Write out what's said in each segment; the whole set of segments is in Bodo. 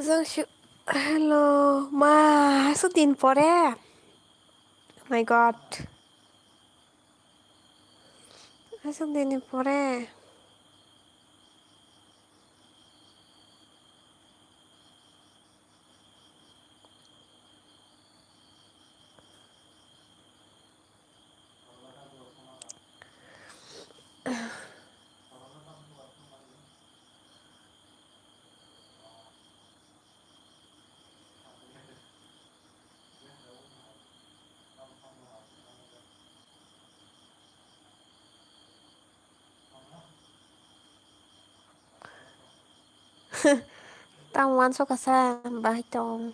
Zangxu, hello, mas din poré. Oh my god, din poré. Tang wan so kasa bah tong.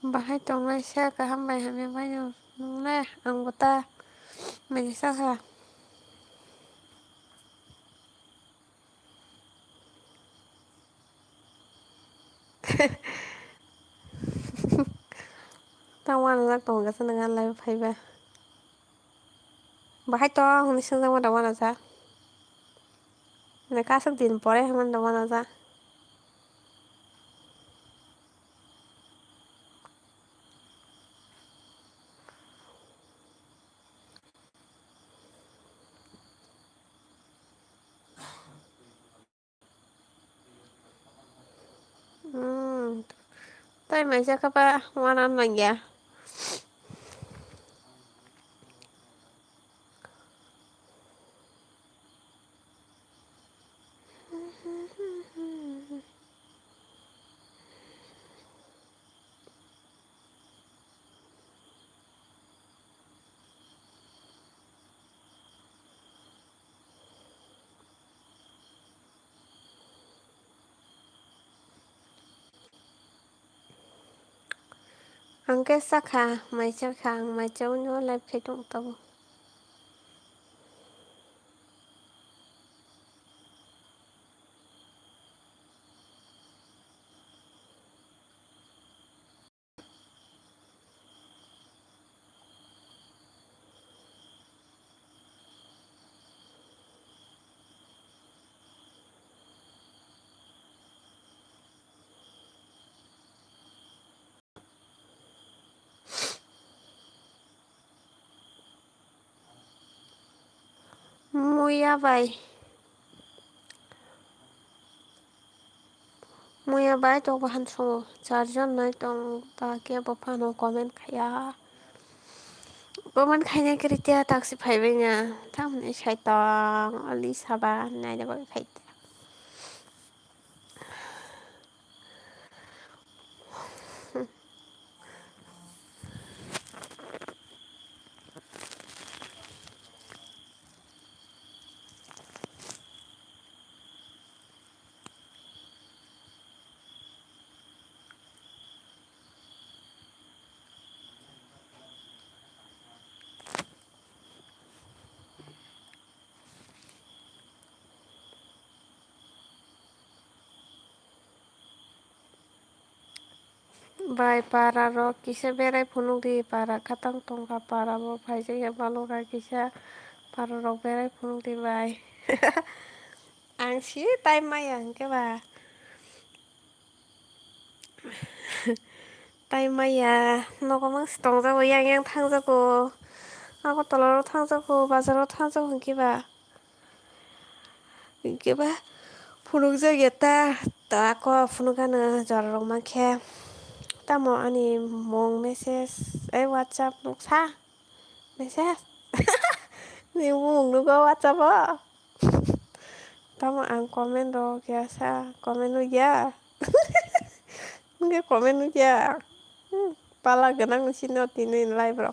Bah tong lai xe ka ham bai ham bai no. Nung le ang bata. Mình sao hả? Tang wan lak tong ka senengan lai phai ba. Bah tong ni sen wan da wan sa. Ne ka sak din poré ham da wan sa. Tai mai sa ka pa wan an lang ya. Ang ke sa kha mai cha khang mai châu nhớ lai phai tong tong. Muya bai. Muya bai to bahan so. Charger nai tong ta kia pa pano comment khaya. Comment khaya kritia taksi phai bai nya. Tham ne sai tong ali saba nai da bai phai. Bai para ro kisa berai phunuk di para khatang tong ka para bo phai je ya balo ka kisa para ro berai phunuk di bai. Ang si tai mai ang ke ba. Tai mai ya. No ko mang stong za bo yang thang za ko. Ako toloro thang za ko bazaro thang za ko ki ba. Ki ba. Phunuk za geta ta ko phunuk ana jar rong ma khe. Ta mo ani mong message ai WhatsApp nuk sa. Message. Ni mong nuk có WhatsApp á. Tama ang komen ro biasa komen lu ya. Nge komen lu ya. Pala ganang sino tinin live ro.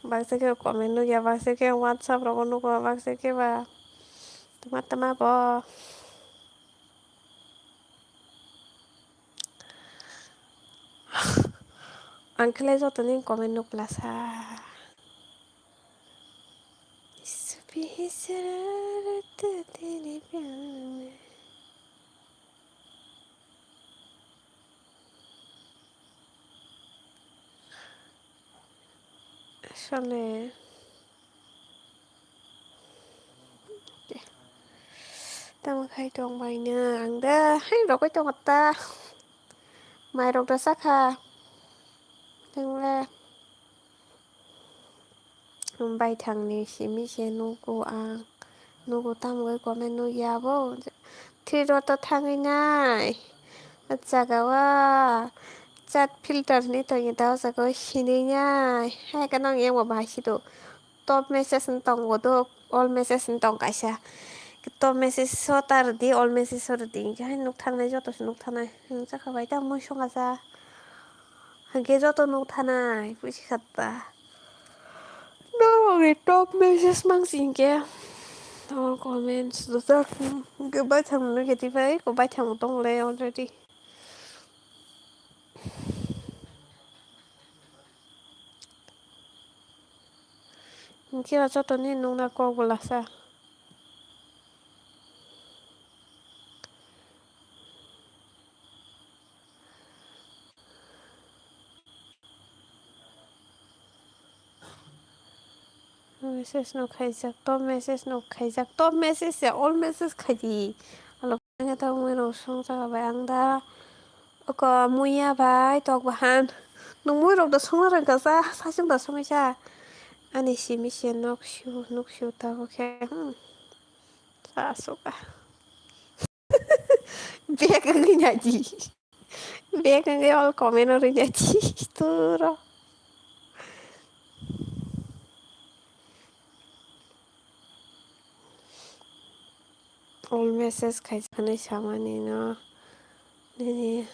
Bakse ke komen lu ya bakse ke WhatsApp ro kono ko bakse ke ba. Tama-tama bo. Uncle eso tunin komen lu plaza. Supi será te tiene bien. Sole. Tao khai trong bài nha, ăn đó, hay rồi có trong mặt ta, mày rồi ra sắc ha, đừng là bài thằng này chỉ mi xe nô cô tam với có men nô ya vô, thì rồi tao thằng ấy này, chắc là chat filter này tôi nghĩ tao sẽ có xin đi nha, hay cái năng em của bài chỉ đồ, top message tông của đồ, all message tông cái sao. Top message so tar di all message so di cái nuk thang này cho tôi nuk thang này chắc là vậy tao muốn xong ra cái cho tôi nuk thang này vui chết ta nó cái top message mang gì kia all comments đó ta cái bài thằng nó cái gì vậy có bài thằng tông lệ already kia là cho tôi nên nung na co là sao message nó khai giặc top message nó khai giặc top message all message khai gì alo nghe tao mới nó xong ra bài ăn da có muia bài tọc bahan nung mũi rộng đã xong ra cả ra sao chúng ta xong ra anh ấy xin mi xin nóc siêu tao ok sao suka bé cái nhà gì bé cái all comment ở nhà gì turo all message khai cái này sao mà nó nè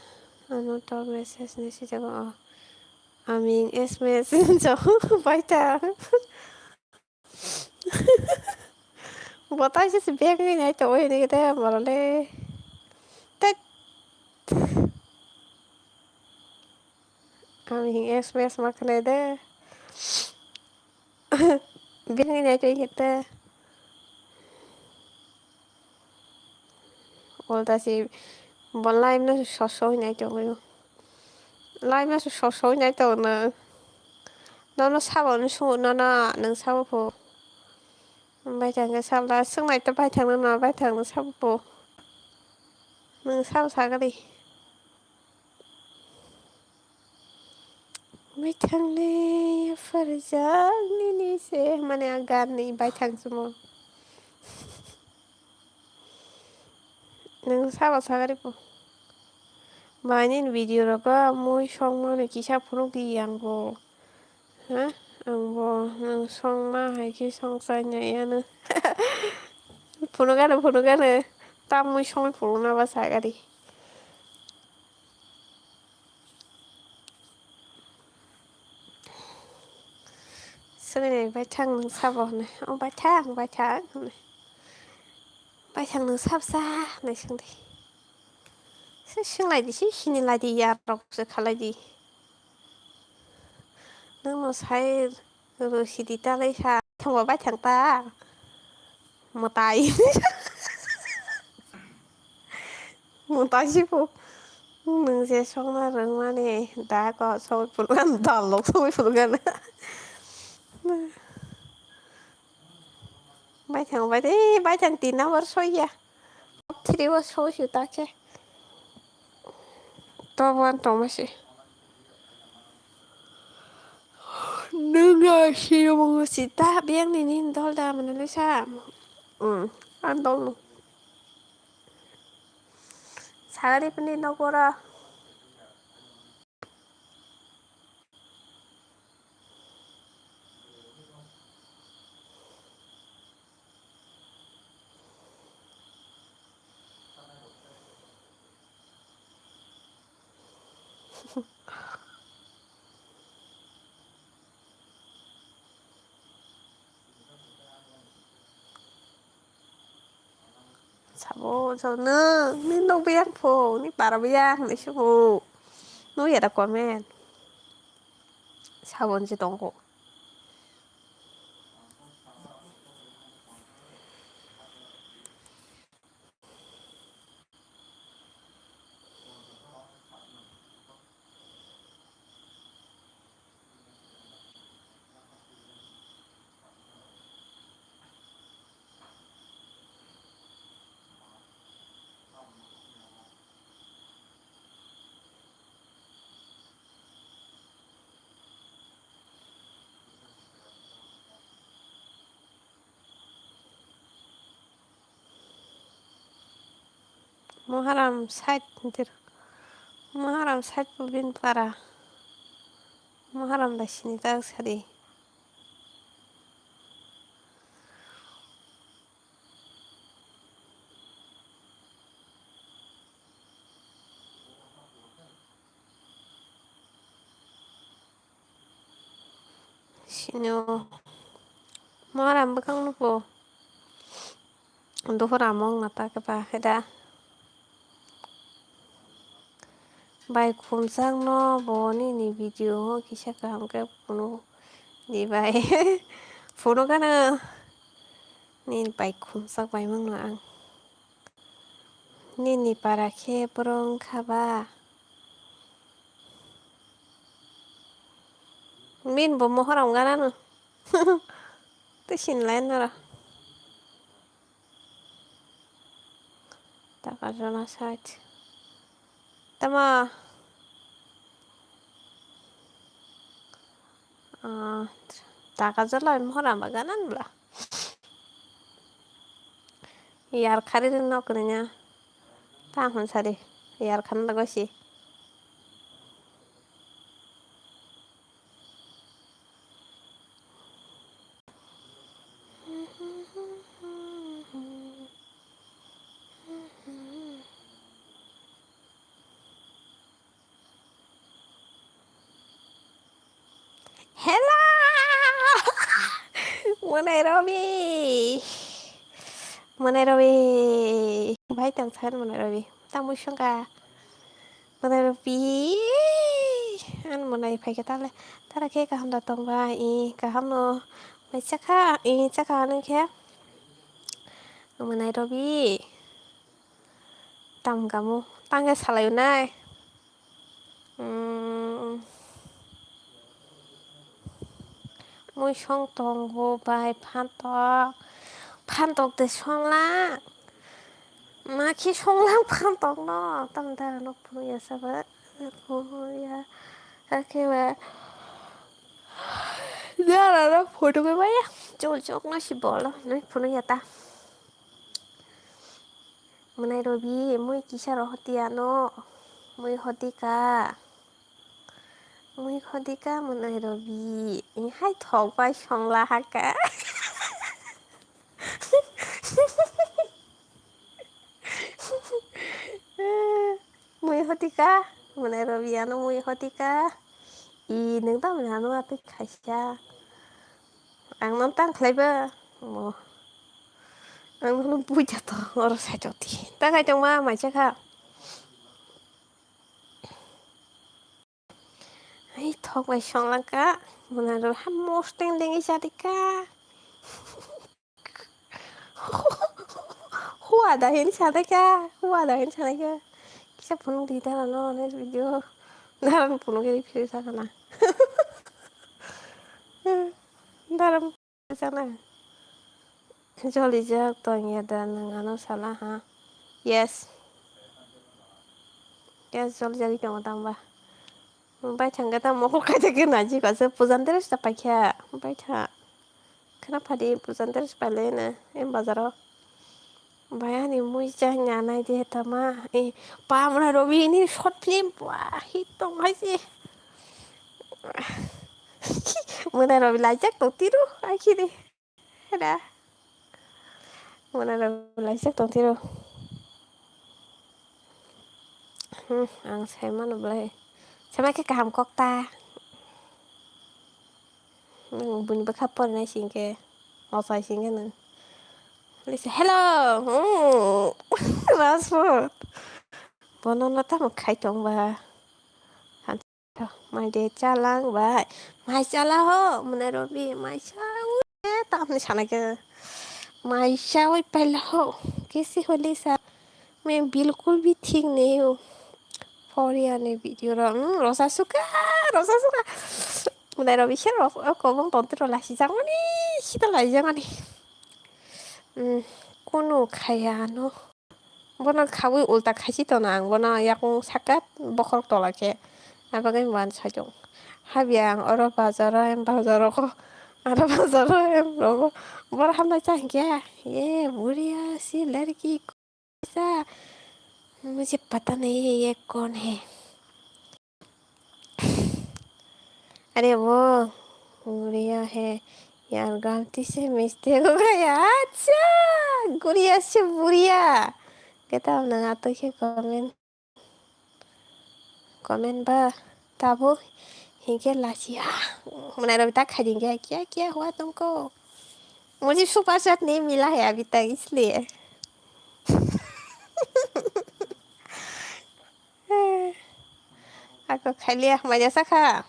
ano to message này sẽ có aming sms cho bài ta बताइए से bé cái này tôi này cái mà lên tết aming sms mà cái này đấy biết cái này tôi hiện 올다시 뭔 라임나 서서히 저거요 라임에서 서서히 저거는 너는 사원 수 너나 능 사고 bài thằng cái sao là sức này tới bài thằng nó nói bài thằng nó sao bộ mình sao cái đi bài thằng này phải ra ni se mà này gan này bài thằng semua nâng sao cái đi bộ 많은 비디오가 뭐 정말 기사 프로기 양보 hả 양보 능 성마 하기 성사냐야는 보는 가는 땀muy 성을 보나 봐 사가리 sau này bài thằng sao vào này ông bài thằng này bài thằng nó sắp xa này xong đi xong lại đi chứ xin lại đi ya đọc sẽ khá lại đi nó sai rồi thì đi ta lấy sao không vào bài thằng ta một tay một tay chứ phụ mình sẽ xong là rừng mà nè đã có sôi phụ gan đòn lộc sôi phụ gan bài thằng tí nào vào sôi ya thì vào sôi chịu ta chứ to quan trọng mà gì nương siêu một sĩ ta biết này nên đó là mình nói sao ăn đâu 사다리 뿐이 너고라 Sabo 저는 nin biang po ni para biang ni sibo no ya da komen sabon지 동고 Muharram side ndir Muharram side bin para Muharram da shini ta sadi shino Muharram bakang nupo ndo hora mong nata ka ba heda bai khum sang no bo ni video ho kisha ka ham ka puno di bai puno kana ni bai khum sak bai mang no ang ni para ke prong khaba min bo Muharram gana no te shin len no ta ka jona side tama taka jala Muharram ba ganan bla yar khari no kunya ta hon sari yar khan da goshi hello Nairobi Nairobi bai tang san Nairobi ta mu shanga Nairobi an monai phai ka tale tara ke ka ham da tong ba I ka ham no mai chaka ne ke Nairobi tam kamu tangga salai nai mui song tong ho bai phan tok de song la mà khi song lang phan tok no tam da no pu ya sa ba pu ya cái mà ra là nó photo cái mấy á chụp chụp nó xì bỏ lắm nó phu nó ya ta Nairobi mui kisah rohtiano mui hodika Nairobi ini hai thok bai song la haka mui hodika Nairobi ano mui hodika I nâng tao mình hanu apik khaisya ang non tang kleba mo ang non puja to or sa choti ta kai chong ma mai cha kha ai thok bai song la ka Nairobi ham most teng deng isa dika Hua dahin sadaka Hua dahin sadaka Kisah punung di dalam no next video dalam punung kiri kiri sana dalam sana jolly jak tonya dan ngano salah ha yes jolly jadi kamu tambah Mbak Cangga tak mau kaja kena aja kau sepujan terus tak pakai Mbak Cang kenapa di pujan terus palena bazar Bayani mui jahnya nai dia tama pa Nairobi ini short film wah hitong masih Nairobi lajak tong tiru akhirnya ada Nairobi lajak tong tiru ang sai mana boleh sama ke kaham kok ta bunyi bekapon nai singke mau sai singke nang Lisa, hello. Rasmus. Bono nó tao một khai trọng bà. Hắn mày để cha lang bà. Mày cha la ho. Mình rồi bị mày sao? Tao không chana cái. Mày sao पहला हो कैसे हो लिसा मैं बिल्कुल भी ठीक नहीं हूँ Korea ने video rosa suka Mulai rồi biết rồi có vòng tốn từ là 시장 아니 시달라 이장 아니 코노 카야노 뭐나 가고 올다 가시더나 안 거나 약간 사kat 버럭 돌아게 아버가 만 사정 하비앙 얼어 바자라 엠 바자라고 알아 바자라 엠 로고 뭐라 한다 짱게 ये बुढ़िया सी लड़की सा मुझे पता नहीं है ये कौन है अरे वो गुड़िया है यार गलती से मिस्टेक हो गया अच्छा गुड़िया से बुढ़िया कहता हूँ ना तो के कमेंट बा तब हिंगे लाचिया मैंने अभी तक खा देंगे क्या क्या हुआ तुमको मुझे सुपर सेट नहीं मिला है अभी तक इसलिए Ako khalia maja saka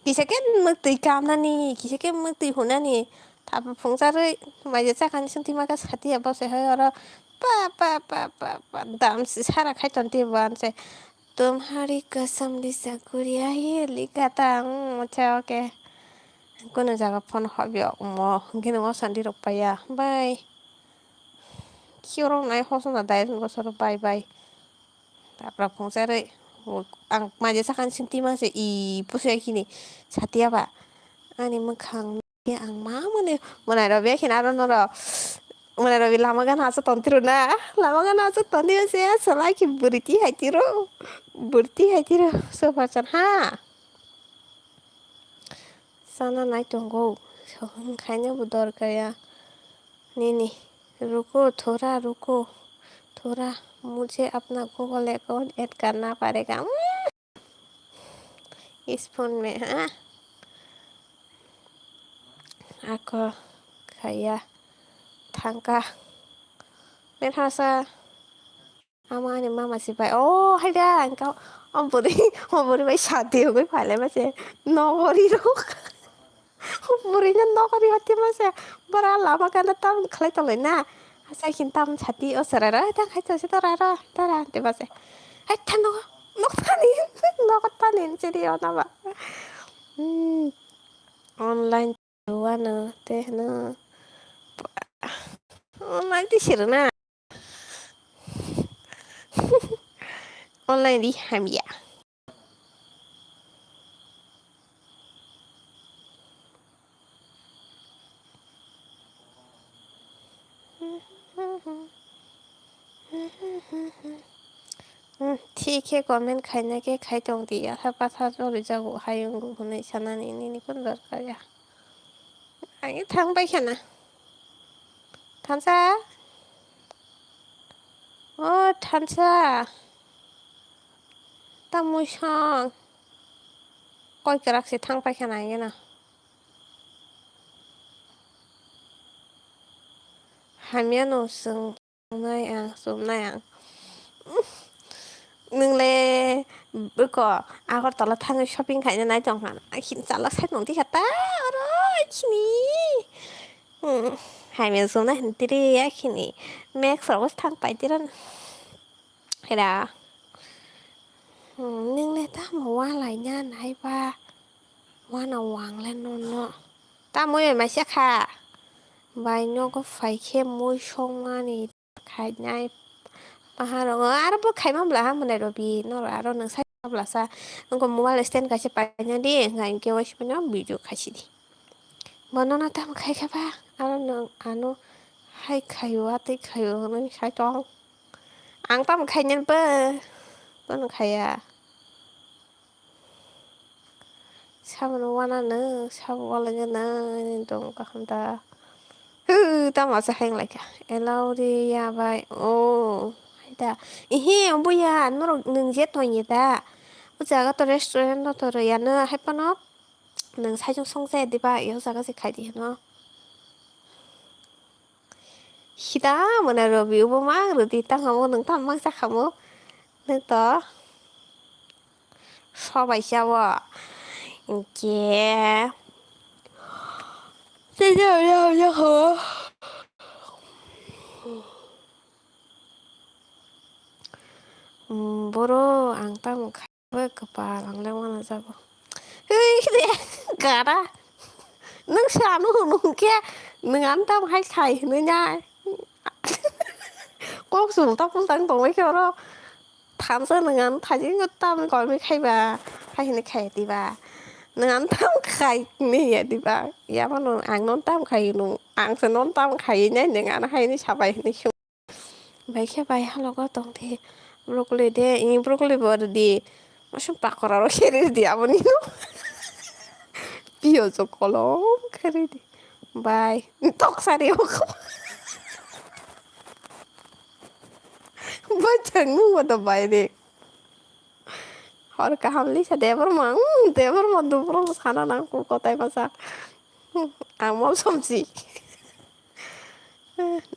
kisa ke mukti kam na ni kisa ke mukti huna ni thap phungsare maja saka ni sunti maka sati aba se hai ora pa dam se sara khai tonti ban se तुम्हारी कसम लिसा गुड़िया ही लिखा था अच्छा ओके कोनो जगह phone हबियो mo ngene mo sandi rok paya bye kioro nai hoso na dai ngo soro bye bye tapra phungsare ang maja sakan sinti mase I pusu yakini satia ba 아니 뭐 강게 악마문에 뭐나로 베키나로노로 뭐나로 라마가 나서 던티로나 라마가 나서 던티로세야 살아기 부르티 하이티로 소파천 하 साना नहीं तुमको खाने को दौड़ कर या नहीं रुको थोड़ा रुको थोड़ा मुझे अपना गूगल अकाउंट ऐड करना पड़ेगा इस फोन में हाँ aku kayak tangka merasa ama ni mama si bai oh hay da engkau om buri bai शादी हो गई फाले में से नौकरी रो बुढ़ीnya नौकरी होती में से बड़ा lama kan tam khalai to na sai kin tam छाती ओ सररा ta khai to se tara te base ai ta no tani jadi ona ba online Luana teh na online thì 싫어 나 online đi ham ya ठीक है कमेंट खाने के खाई तो दिया था पासा जो रिजा고 하용 보내 शाना니 नि kun दरकाया 아니 당바이 샤나 탄사 탄사 तामुशang coi kerak si thang pai khana ngena hamiano sung nai ang nung le bữa cọ ako tala thang shopping khai na nai chong han khin chala sai nong ti khata aro chini hamian sung na hin tiri ya khini max ro thang pai tiran hera nung le ta ma wa lai nha nai ba wa na wang lên non no ta mới mà sẽ kha bài nó có phải khem môi sông ni khai nhai Paharo ara po khai mam la mo nero bi no aro nang sai bla sa ngko mobile stand ka se pa nya di ngai ke was pa video khashi di mono na tam khai kha ba aro nang ano hai khayo ate khayo no khai tong ang tam khai nyen pa con khai sao nó wana nữa sao wala nya na dong ka khanta tam ma sa hang like hello đi ya bai oh 다 이히 뭐야 너로 능제 돈이다 우자가 또 레스토랑도 또 야는 할 뻔어 능 사중 송세 디바 여자가 세 가디 너 Kita mana review mang rồi thì tăng kamu neng tam mang sak kamu neng to so bài sao à chè thế giờ hả boro ang tam khai kepala ang lewat aja kok hei gara neng sanu nung kia neng an tam khai khai neng nhai 꼭 dùng tóc tăng tổng mấy kiểu đó tham gia nâng ăn thay những cái tam còn mấy khai bà hay là khai thì bà nâng ăn tam khai nè thì bà ya mà nó ăn nón tam khai nó ăn sẽ nón tam khai nhé nâng ăn hay nó chả vậy nó chung vậy kia vậy lo có tổng thì broccoli deh ini broccoli baru di masuk pakar orang kiri di apa nih pio kolom kiri di bye tok sari aku baca ngu ada bye deh और कहा हमली से देवर मधुपुर खाना ना को कोताय पासा आमल समसी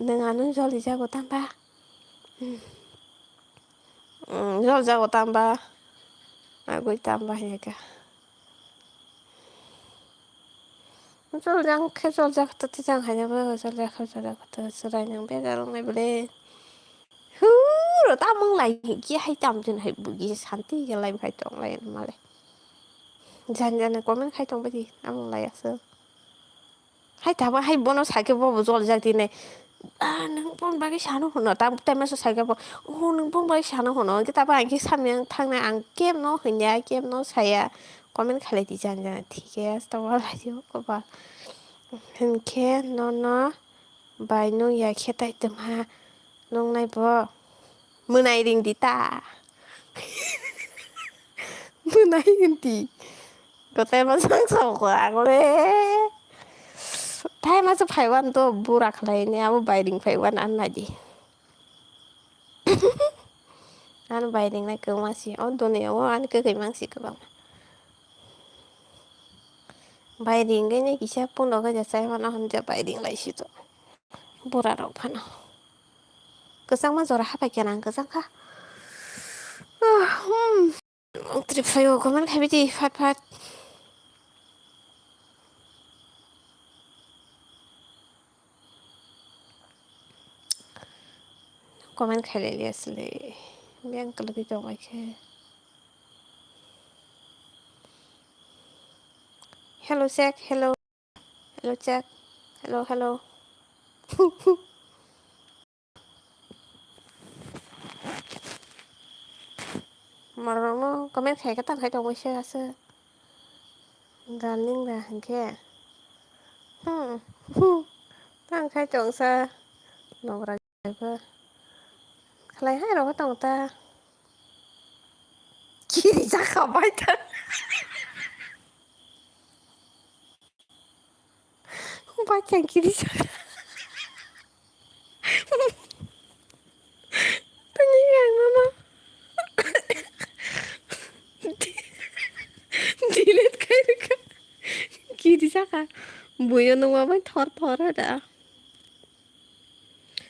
dengan jol jago tambah jol jago tambah aku tambah ya kak jol jang ke jol jago tuh jang hanya bawa jol jago tuh selain yang beda orang boleh rồi tao mong lại kia hay chồng trên hay bự sản tí cái lại phải chọn lại mà lại dần dần này có mấy hay chọn cái gì tao mong lại à sơ hay tao hay bố nó xài cái bố rồi ra thì này à nâng bông ba cái sáng nó tao tem mà xài cái bố ô nâng bông ba cái sáng nó cái tao bảo cái xăm yang thằng này ăn kem nó hình nhà kem nó xài à có mấy khai lại thì dần dần thì cái tao bảo lại chứ có bảo hình kia nó bài nó ya kia tại tầm ha nông này bố mưa này đình tí ta mưa này đình tí có tem mà sáng sầu quảng lên thay mà sẽ phảiวันตัวburak lainnya aku binding phảiวันăn là gì ăn binding này cứ masih oh dunia oh ăn cứ cái mang sih ke bang binding cái này kisah pun lo kerja saya mana hanja binding lah situ burak rau pana kesang mah zora apa kian kesang kah trip fayo kaman kayak begini fat kaman kayak lihat sih biang kalau kita mau ke hello Jack hello Jack hello marano kamen kayak kata kayak dong sih asa darling lah kayak tăng khai chọn xa nó ra cái lấy hai rồi tao ta chỉ đi ra khỏi bài thân không phải chẳng chỉ đi ra tôi nghĩ rằng nó đi lên cái chỉ đi ra cả buổi nó mà mới thọt rồi đã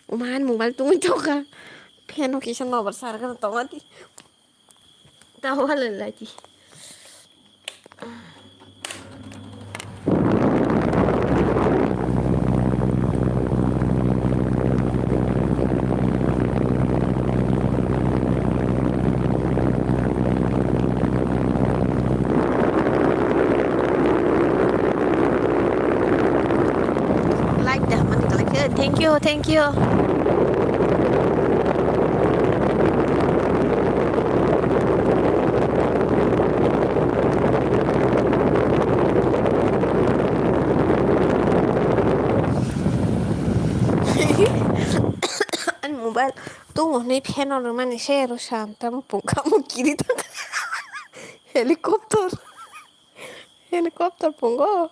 man mobile tunggu coba piano kisah no besar kan tau mati tahu hal lagi like dah mana like thank you an mobile tunggu nih piano mana share shantam pun kamu kiri tengah helikopter punggo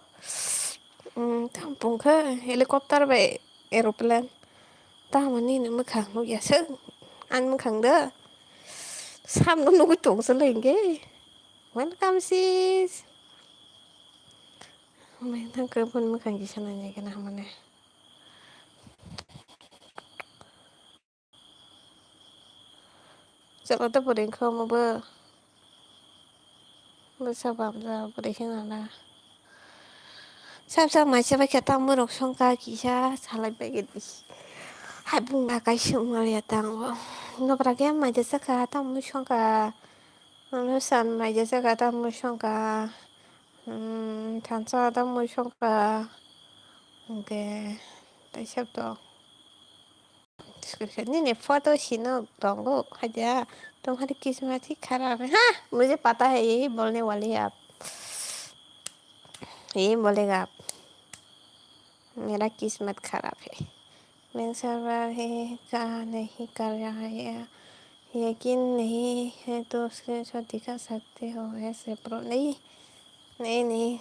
tampung ke helikopter be aeroplane tao mà nhìn nó khẳng nó giả sức ăn nó khẳng đó sam nó cái trộn sơ lên cái welcome sis mình thằng cơ bên nó khẳng gì sao này cái nào mà nè Sợ tập bữa đến không mà bơ sao bám ra bữa đấy khi nào là sao mà sao phải cái tao mới được xong cả kỳ sa sao lại bị cái hai bung ba cái xong mà ya tao nó para cái mà just cái tao mới xong cả nó san mà just cái tao mới xong cả tháng sau tao mới xong cả cái tại sao đó नहीं नहीं फोटो छीनो दोंगो हजा तुम्हारी किस्मत ही खराब है हाँ मुझे पता है यही बोलने वाली है आप यही बोलेगा आप मेरा किस्मत खराब है मैं सर्वर है कहा नहीं कर रहा है यकीन नहीं है तो उसके साथ दिखा सकते हो ऐसे प्रो नहीं नहीं नहीं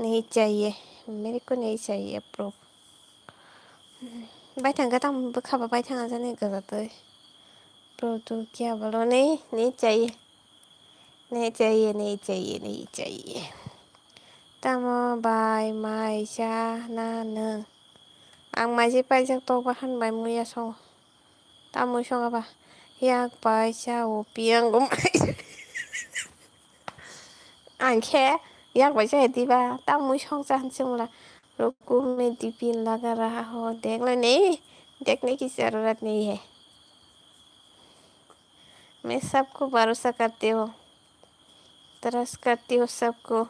नहीं चाहिए मेरे को नहीं चाहिए प्रो बैठा का तम खबर बैठा जाने गलत प्रो तो क्या बोलो नहीं नहीं चाहिए नहीं चाहिए नहीं चाहिए नहीं चाहिए tamo bài mai cha na nơ ang mai chỉ bài chắc to ba hắn bài mua xong tamo mua xong ba yak bài cha u piang cũng anh khe yak bài cha đi ba tamo mua xong ra hắn xong là रुको मैं टिफिन लगा रहा हो देख लो नहीं देखने की जरूरत नहीं है मैं सबको भरोसा करती हूँ ट्रस्ट करती हूँ सबको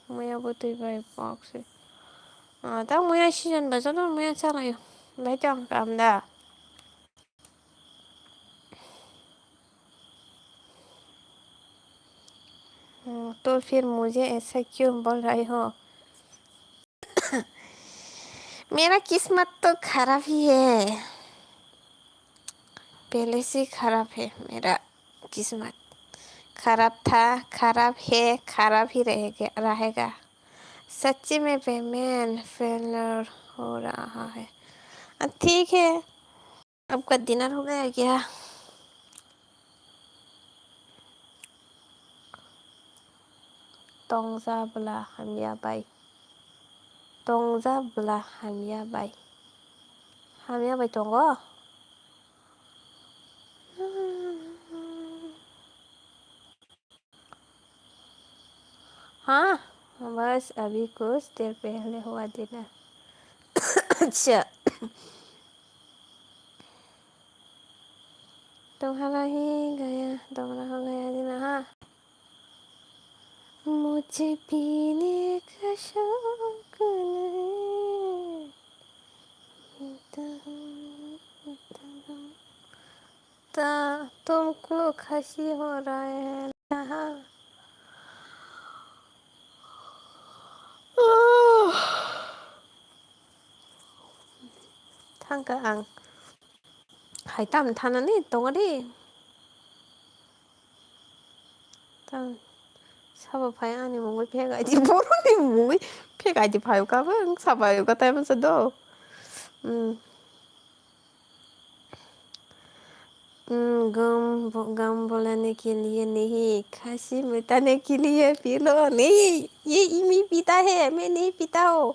मैं butuh vibe box tao mua season ba sao tao mua sao này lấy cho cảm đã तो फिर मुझे ऐसा क्यों बोल रही हो मेरा किस्मत तो खराब ही है पहले से खराब है मेरा किस्मत खराब था खराब है खराब ही रहेगा सच्ची में पेमेंट फेलर हो रहा है ठीक है आपका डिनर हो गया क्या tongza belah hamya bay tongza belah hamya bay tonggo हाँ बस अभी कुछ देर पहले हुआ डिनर अच्छा तुम्हारा हो गया डिनर हाँ मुझे पीने का शौक नहीं तुमको खसी हो रहा है हाँ thằng cả ăn hãy tầm thằng này tông đi tầm sao phải ăn nhưng mà phải cái gì bố đi mũi phải cái gì phải cả vâng sao phải có tay mình sẽ đâu गम बुलाने के लिए नहीं खांसी मिटाने के लिए पी लो नहीं ये इमी पीता है मैं नहीं पीता हूँ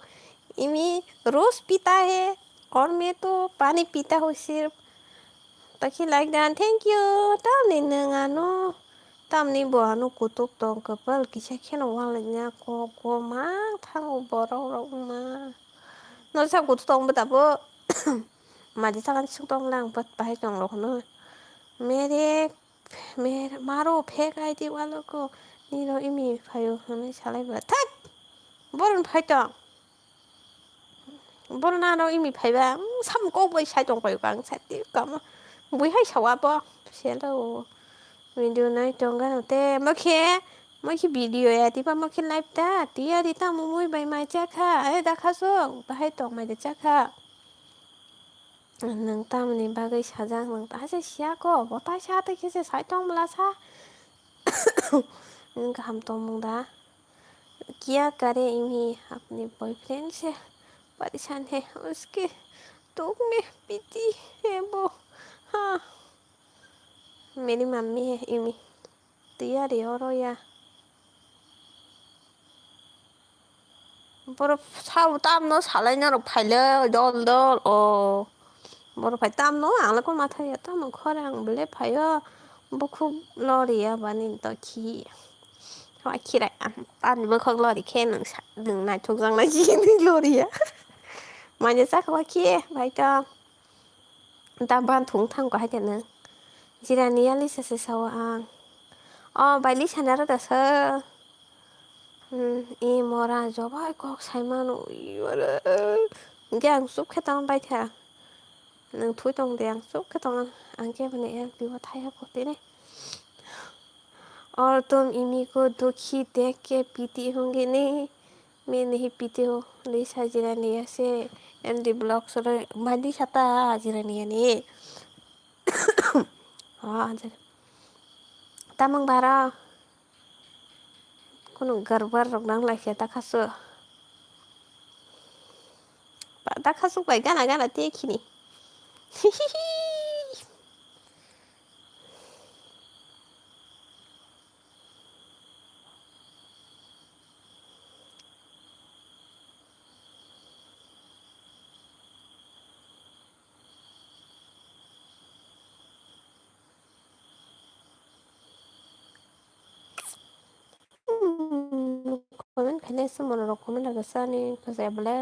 इमी रोज पीता है और मैं तो पानी पीता हूँ सिर्फ ताकि like that thank you tao nên ano tao nên bỏ nó cụ tục tông cái bờ cái xe kia nó hoang lại nha cô má thằng bỏ đâu đâu mà nó sao cụ tông bữa bữa mà đi thằng chúng tông lang bật bài trong lòng nó मेरे मेरे मारो फेक आईडी वालों को नीरो इमी फायो हमें चले थक बोल फाइटो बोल ना नो इमी फाइबा 삼고 बै साइटों फायो गां साइटि कम बुई हाय सावा बो सेलो वीडियो नाइ टोंगा होते मखे वीडियो या दिबा मखे लाइव दा दिया दिता मुमुई बाय माय जाखा ए दाखासो बाहाय टों माय जाखा नों तामनि बागै साजा नों दासे सियाको बताय साथे केसे साइटों मला सा हम तो मुंडा क्या करे इमी अपने बॉयफ्रेंड से परेशान है उसके दुख में पीती है वो हाँ मेरी मम्मी है इमी दिया रे और या bữa sao tam nó xả lên nhau được phải lên đòn đòn bữa phải tam nó ăn là con mà thấy tam nó khó ăn bữa phải bữa không lo đi à bạn nên tao chi hỏi chi lại ăn ăn bữa không lo đi khen đừng này thuộc rằng là chi nên lo đi á mà nhớ chắc hỏi kia vậy cho tam ban thủng thang của hai chân nữa chỉ là nia lý sẽ sao ăn bài lý chả nhớ được sao 이 뭐라 저거 꼭 살만 이거를 그냥 쑥했던 바이트야 능 투정대양 쑥했던 안개분에 애 비워 타야 보대네 और तुम इमी को दुखी देख के पीती होंगी नहीं मैं नहीं पीती हूँ लिसा जिरानिया से एंडी ब्लॉक सोरे माली छाता जिरानिया ने हाँ जर तामंग बारा कोनो गरबर रंग लाइके ताखासु बाय गाना गाना तेखिनी komen khanes mono komen laga sani kazebla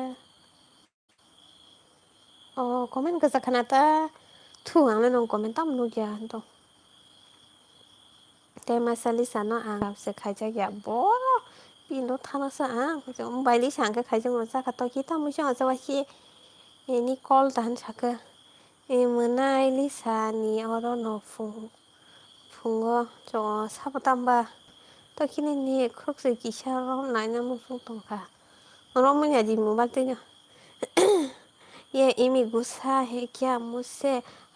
komen kaza khanata thuang le nong komen tam nu ya to te masali sana ang se khai ja ya bo pin do thana sa ang jo bai li sang ka khai jong sa ka to ki tam mu jong sa wa ki ni call dan sa ka e manai li sa ni oro no phungo jo sa pa tam ba to ki ni krok se ki sha ro nai na mu su tong ka रो में जी मोबाइल ते ये इमी गुस्सा है क्या मुझसे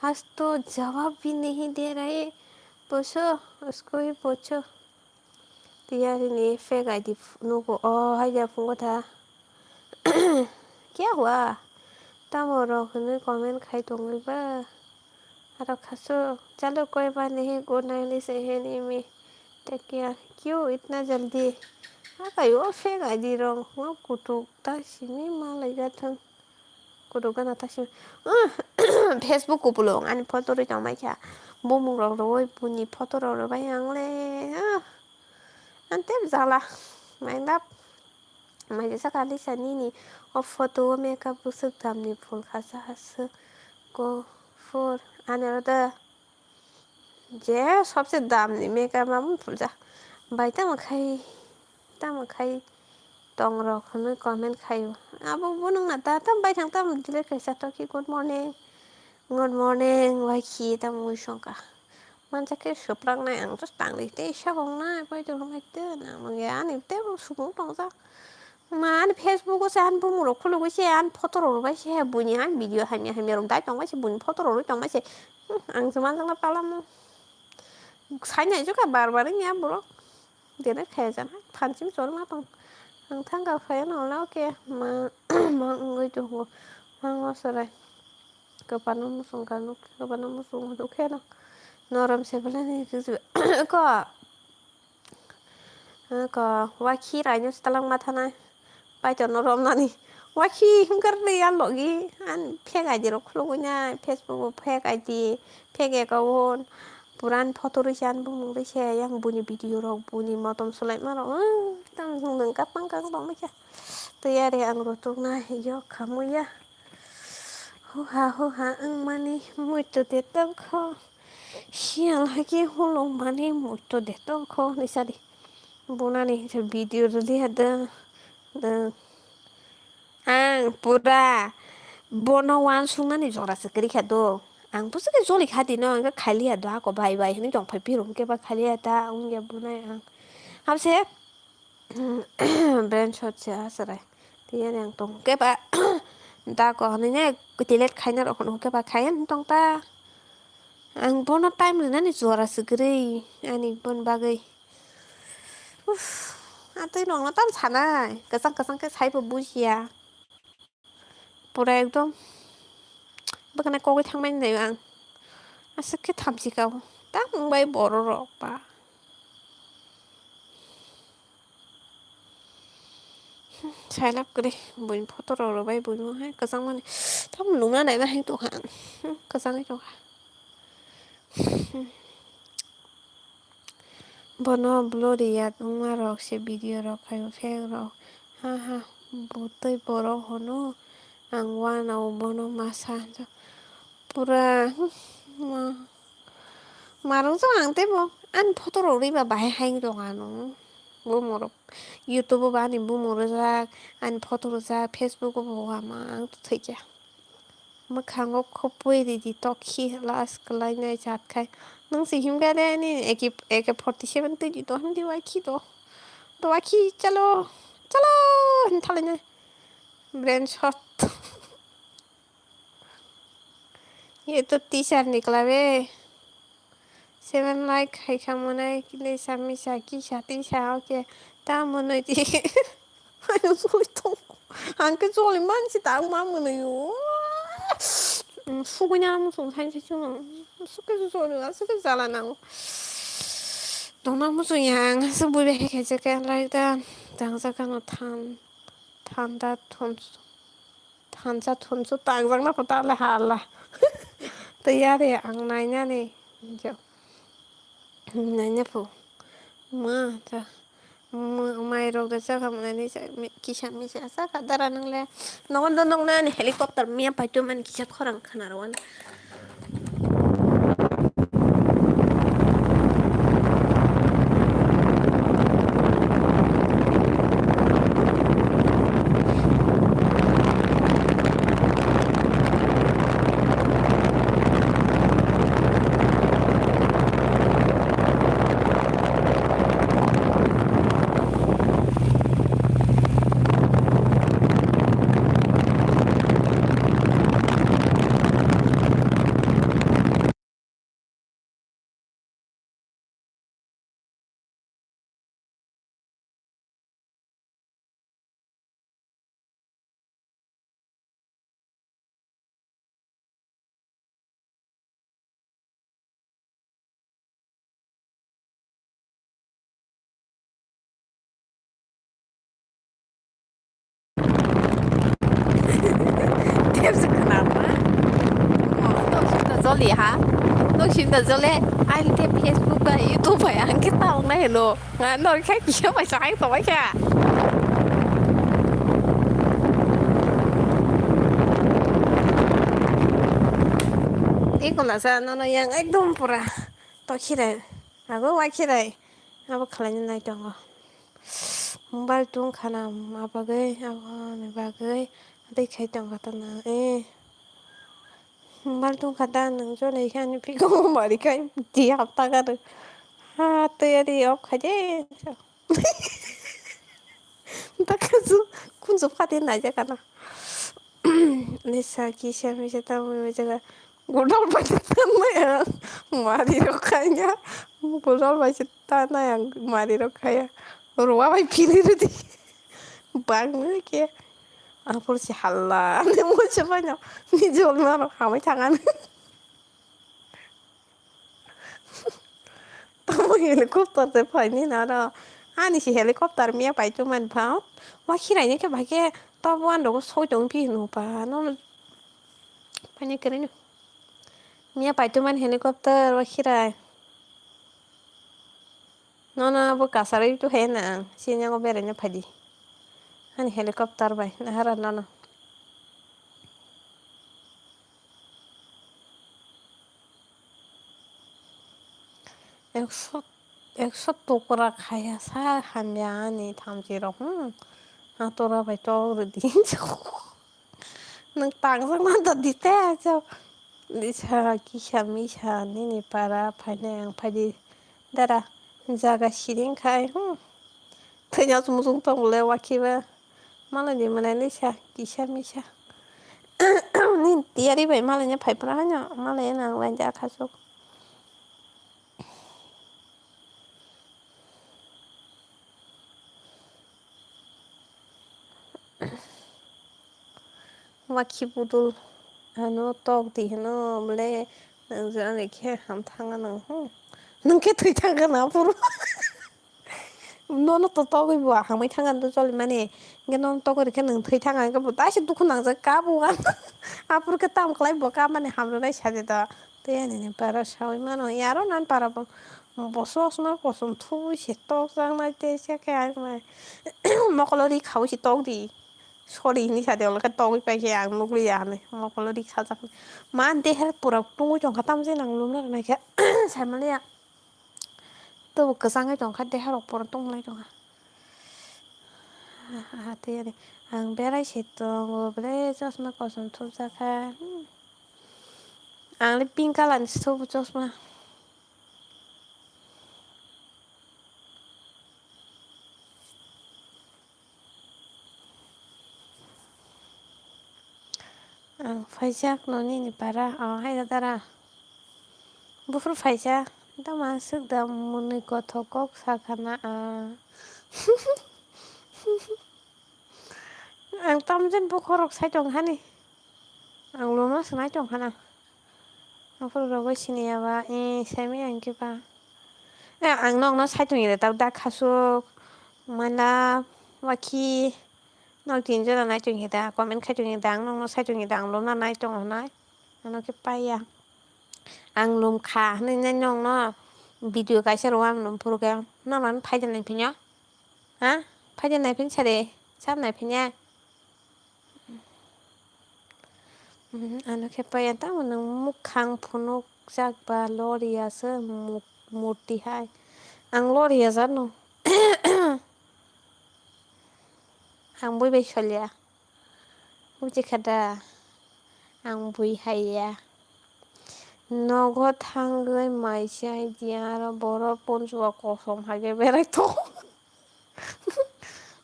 आज तो जवाब भी नहीं दे रहे पूछो उसको ही पूछो यार ने फेक आईडी नुको हाय जा फुंगो था क्या हुआ तमरो ने कमेंट खाई दोंगे बा अरे खासो चलो कोई बात नहीं गुड नाइट से है नहीं में टेक केयर क्यों इतना जल्दी 아까 फेक 아이디랑 구독 다시니 말이같은 구독은 다시 Facebook của bουλong anh photo đi chọn mấy chả mua một rồi bunyi photo rồi bay ăn le anh tiếp ra là mày đáp mày sẽ cái lý nini photo makeup busuk tamni full khasa has को for another जे सबसे दामी मेकअप में फुल जा भाई तम खाई tong ro khनु comment khayo abo bunung na ta tam bai thang tam dile kaisa to ki good morning wai khi tam mu shonka man cha ke soprang na ang just tang li te sha hong na bai to mai te na ma ya ni te su mu tong sa ma ni facebook ko san bu mu ro khulu ko se an photo ro bai se bu ni an video ha mi rong dai tong bai se bu ni photo ro tong bai se ang zaman jang na pala mu sai này cho cả bar nya bro de na khe jan phan chim so ma tong thằng cà phê nào lao kia mà mọi người chủ mang ngó sờ này kepada musuh kan kepada musuh itu kan noram sebelah ni tu ko waki ranya setelah mata na pai cho noram nani waki hingkar ni an logi an phe gai di rok lugunya facebook phe gai di phe ge kawon puran photo ri chan bung ri che yang bunyi video rok bunyi motom sulai ma rok tam nang kapang kang bang ma cha tu ya re ang rotuk na yo kamu ya hu ha ang mani muito de tang kho xiang ha ki hulong mani muito de tang kho ni sa di buna ni video ri ada ang pura bono wan sung na ni jora sa kri kha do ang pu sa ke joli kha di no ang khali ada ko bai bai ni jong phai pi rum ke ba khali ada ang ya buna ang ham se brand shot se asara ti yang tong ke ba ta có này nè cái tỷ lệ khai nào cũng cái bà khai anh tông ta anh bố nó time nữa này chùa là sự cái anh bôn bagai anh tới nó tam sản à cái sang cái sai bộ bùi à bộ này एकदम bữa nay cô cái thằng mình này anh sẽ cái tham gì đâu ta không bay bỏ rồi bà Sai lắp cái đi buồn photo rồi bay buồn hay cái xong mình thắm đúng là này là hành tụ hạn cái xong cái chỗ bono bloody ya tunga rock se video rock kayo fake rock ha butoi boro hono angwa na bono masa pura ma marung so ang te bo an photo ro ri ba bai hang dong ano bu moro YouTube ba ni bu moro ra an photo ro ra Facebook bo wa ma ang thai ja mà khang ngốc khóc bui thì to khi last cái lại này chặt khai nung si him cái đấy nè ek 47 tới gì đó không đi vay khi đó đó vay khi chalo chalo hình thằng này brand shot ये तो 30 निकला वे 7 like hay kamu naik kile sami saki shati sao ke ta mono ti ayo soito anche solo man si ta ma mono yo 수그냥 무슨 산시중 숙에서 소리가 숙에서 잘하나고 너나 무슨 양 스물에 계절게 라이다 당사가노 탄다 톤수 탄자 톤수 당장나 보다라 할라 तैयारी ang nanya nih jo nanya po ma ta mai rok da sa kam nani sa kisha mi sa kadara nang le nong don nong na ni helicopter mi pa tu man kisha khorang khana rawan tiếp sức nào mà nó xin là do lì hả nó xin là do lẽ ai tiếp Facebook và YouTube phải ăn cái tao này rồi nói khác gì phải sáng tối cả 이거 나서 너는 양 액동 보라 또 키래 하고 와 키래 아버 칼라니 나이 tongo mobile tung khana abagai awa bagai dei khai tongo tana mobile tung khata nang jo nei khani pico mari kai ti hafta kar ha tayari op khaje takazu kunzo phate na ja kana nesa kisha mi jata mo jaga godal bajatan na ya mari rokanya godal bajatan na yang mari rokaya ruwa bai pili rudi bang ke apur si halla ne mo chapanya ni jol na hamai tangan tamo helicopter te phai ni na ra ani si helicopter mia pai tu man phao wa khi này cái bài kia to quan đồ soi trong phi nó pa nó phải như cái này mia pai tu man helicopter wa khi này nó bu kasar itu he na si nya go bere nya phadi ani helicopter bai na hara na 100 তোকরা খাইয়া সা হামিয়া নি থামজি রকম তোরা ভাই তো দিন nang tang mang ta di te cho di sa ki sha mi sha ni para phai na yang phai di dara jaga shirin khai thế nhau chúng chúng tông leo qua kia mà là gì mà này đi xa kỳ xa mi xa nên tia đi vậy mà là nhá phải pra nhá mà là nàng lên ra khá số mà khi budul nó to thì nó lẽ nàng ra này kia ham thang nó nâng cái thời thang cái nào phụ 너는 또 떡이 뭐 항상 당한도 쫄만해 이게 너는 또 그렇게 능트이 당한 거 다시 두고 나서 까보가 앞으로 그 다음 클라이 뭐 까만해 하루에 사대다 대야네 para sao mano yaro nan para bosos no bosum thu shi tok sang nai te se ke ai mai mokolori khau shi tok di sorry ni sa de la ka tok pe ke ang luk li ya ne mokolori kha jak man de her pura tu jong khatam se nang lum na na ke sai ma le ya to ka sang jong kha de her pura tung lai jong à thế này hàng bé lấy xịt rồi bé cho nó có some thuốc ra kha hàng lấy pin cá lạnh thuốc cho mà hàng phải chắc nó ní para hay là ta ra bữa phút phải chắc ta mà sức đam muốn có thọ cốc sa khana hàng tâm trên bữa khó sai trồng hắn đi hàng luôn nó sai trồng hắn à nó phải rồi cái xin nhà ba sai mấy anh kia ba hàng nong nó sai trồng gì để tao đã khá số mà là và khi nó tiền cho là nãy chuyện hiện tại còn mình khai chuyện hiện tại nó sai chuyện hiện tại luôn là nãy trong hôm nay nó cái bay à ăn lùm khá nên nhanh nhong nó video cái sẽ làm lùm program nó vẫn phải chân này phải nhá hả phải chân này phải sao để sao này phải nha anh cái bay ta mình múc khang phun chắc ba lori à sơ một tí hai ăn lori à sao nó ăn bui bê xôi à bui chỉ khada ăn bui hay à 너고 탕글 마이샤이 디아라 보러 본주와 고성하게 베레토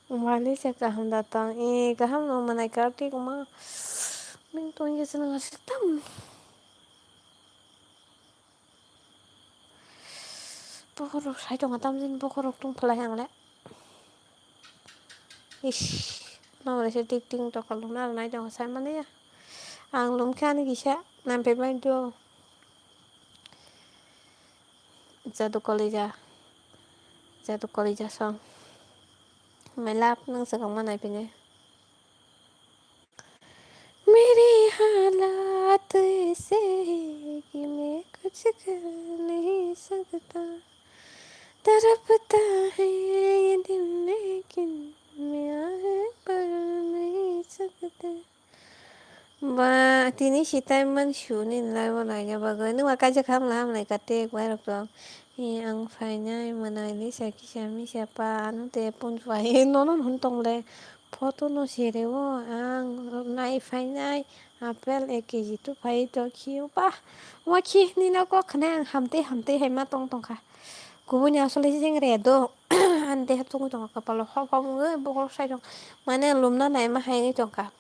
말레이시아 ka ham datang ka ham no manai karti kuma min to inge senang asitam pokoro sai tong atam sin pokoro tung phala hang le ish no le se tik ting to kaluna nai tong sai mane ya ang lum khan ki sha nam pe bai do jadu koleja song mai lap nang sa kang manai pe ne मेरी हालात ऐसे है कि मैं कुछ कर नहीं सकता तड़पता है ये दिल लेकिन मैं आहे पर नहीं सकता và thì ní chị tay mình xuống nên lại vào lại nhà bà gái nếu mà cái chắc không làm lại cái tê quay được rồi thì ăn phải nhai mà này lý sẽ kia mi sẽ pa nó tê pun phải nó không tông lên photo nó sẽ đều ăn này phải nhai apel cái gì tụ phải cho kêu pa mà khi ní nó có khả năng hầm tê hay mà tông tông cả cú nhà số lấy riêng rẻ đó anh tê hấp tung trong cái bao hoa hoa người bao sai trong mà nên lùm nó này mà hay như trong cả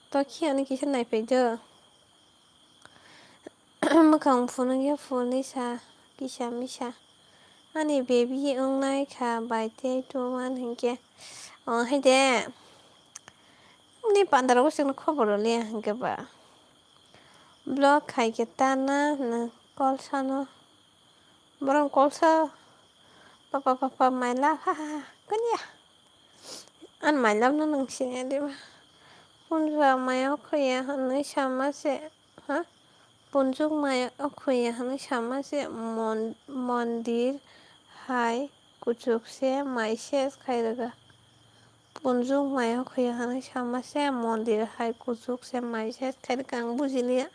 tôi khi anh kia này phải giờ mà không phụ nữ kia phụ nữ sa kia mi sa anh baby ông này khá bài thế cho anh hình kia hay thế ni pandar ko sing ko boro le hình cái bà blog khai cái ta na call sa nó barang call sa papa my love ha ha kan ya anh my love nó nang xin đi mà punja maya khoya han sama se ha punjuk maya khoya han sama se mondir hai kuchuk se mai se khairaga punjuk maya khoya han sama se mondir hai kuchuk se mai se khairaga ang bujilia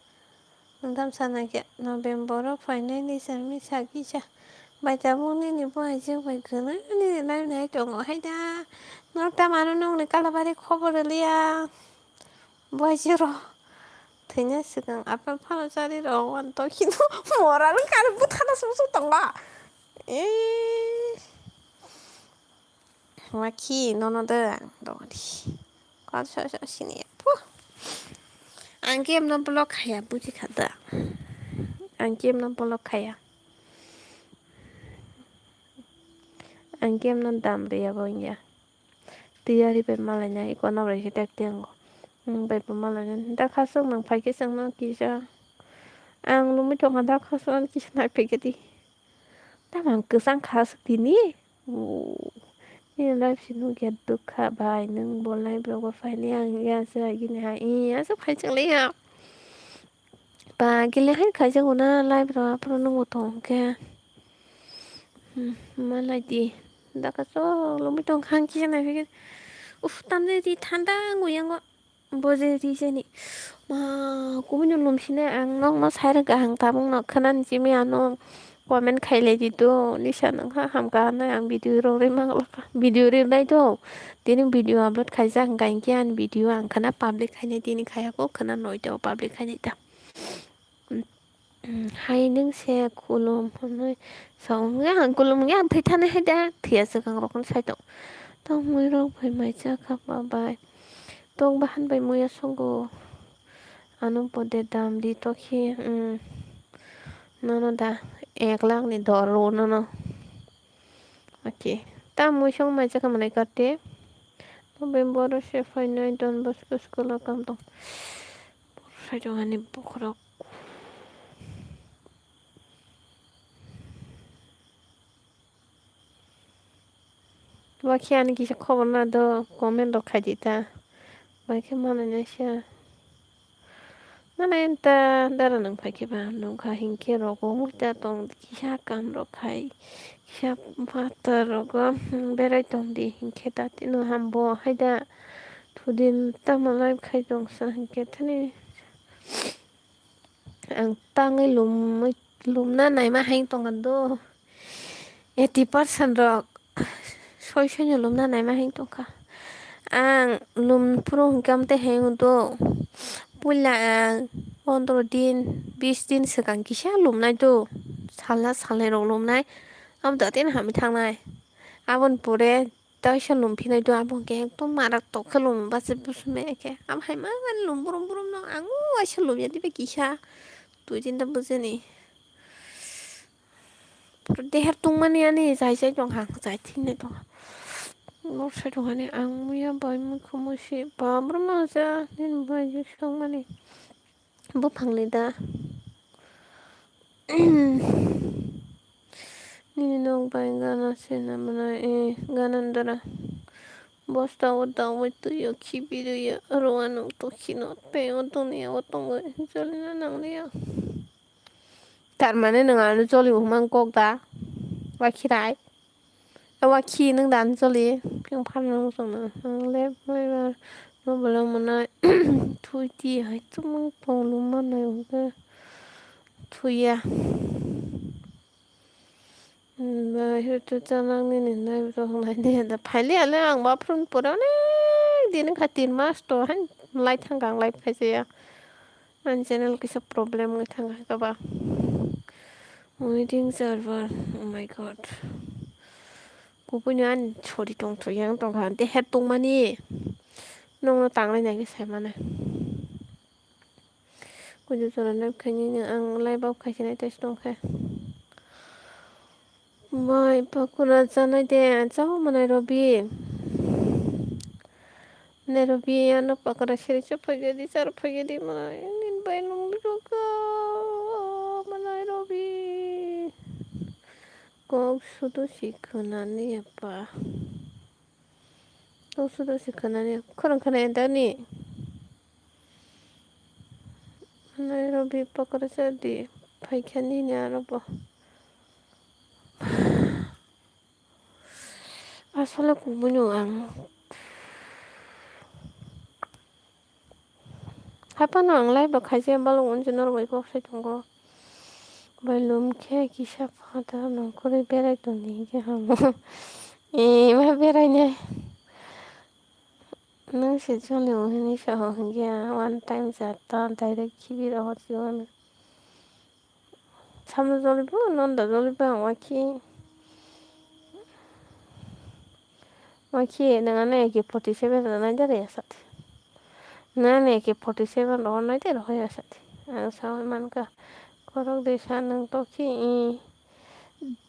ndam sana ke november finally sami saki cha bài tập môn này bài chưa bài cứ nói này này này chỗ ngồi hay ta nó ta mà nó nông này cả là bài cover được lia bài chưa rồi thế nhá sự cần áp phá nó ra đi rồi anh tôi khi nó mò ra nó cả nó bút nó xuống xuống tầng ba ê mà khi nó đỡ rồi đi có sao sao xin nhé anh kia nó block hay bút chỉ khát anh kia nó block hay anh kia nó đam bia bao nhiêu tia đi bên Malaysia iko na rồi cái tiếng bên Malaysia đã khá xong mình phải cái xong nó kia anh lúc mới chọn đã khá xong kia này phải cái đi Tamam गोजांखासो दिनि लाइफसिनो गेट दुखाबाय नों बलाय बेयावबो फायनाय आं इयासो गिनाया इयासो फायजोंलाया बा गेलेहाय खायजागौना लाइब्र'फोराव नांगौ दंखे मालायदि दाखासो लुबै दं खांखि जानाय उफ tamde di thanda nguyang boje di jeni ma kumunyo lumsine ang nong no saira ga hang tabung no khanan jimi ano comment khaile di to lisa nang ha ham ka na ang video ro re mang video re nai to tini video upload khaisa ang gain kian video ang khana public khaine tini khaya ko khana noi to public khaine ta hai nung se kulum noi song ya ang kulum ya thai thane hai da thia sa kang rokon sai to tong moi ro phai mai cha kha ba bai tong bahan bai moi asongo anu pode dam di to khi no no da 1 lakh ni dor ro no no okay ta moi song mai cha ka manai karte November se phai nai don bas bas ko la kam to sai jong ani bukhro Wakhi ani kisa khobor na do comment rok khai dita Wakhi mana nasya mana enta dara nang phai ba nong kha hingke rogo mukta tong kisa kam rok khai kisa pata rogo berai tong di hingke ta tino hambo haida thudin tamalai khai dong sa hingke thani ang tangai lumna nai ma haing tong kan do 80% rok soi lumna nai ma haing tong ka ang lum purung kam te heng do pula ang 15 din 20 din sigang kisa lumnai do sala salai rok lumnai am da tin hami thangnai abon pore taisa lumfinai do abon ke ekdom marak tok khalum base busme ke am hai ma lum burum burum no angu aisa lumya dibe kisa tui tin da bujeni deher tungmani ani jai jai dong hang jai thinai dong Lord sai dong ani ang muya bai mu khumusi ba brama ja nin bai ju song mani bo phangli da ni nong bai gana sena mana ganandara bosta oda tu yo kibiru ya roano to kino pe otoni otongo jolina nanglia tar mane nang anu joli mang kok da wa khirai wa khi nang dan joli ping phan nang song na le no bala mana thui ti hai tum tong lu mana yo ga thui ya ba hitu chanang ni ni nai ro hong lai ne da phai le ang ba phun pura ne din khatin mas to han lai thang gang lai phai ya an channel kisa problem ngai thang ka ba waiting server oh my god kupunyan chori tong yang tong han te het tong mani nong no tang lai nai ke sai mana kuju chora na khani ang lai ba khai sinai test tong kha mai pakura chanai de chao manai robi ne robi ano pakura siri cho phage di char phage di manai nin bai nong roka manai robi kok sudo sikhonani apa kok sudo sikhonani khorang khana endani manai robi pakura chadi phaikhani ne arobo আসলে kumunyo ang hapano ang live ba khaise balong unjinor bai ko sai tongo balum khe kisa phata no kore berai to ni ke ham ma berai ne nang se chole o ni sa ho ngia one time za ta direct khibi ro jon samno jole bo non da jole ba waki nangane ki 47 na dare sat nane ki 47 ro na dare hoya sat ang sa man ka korok de sa nang to ki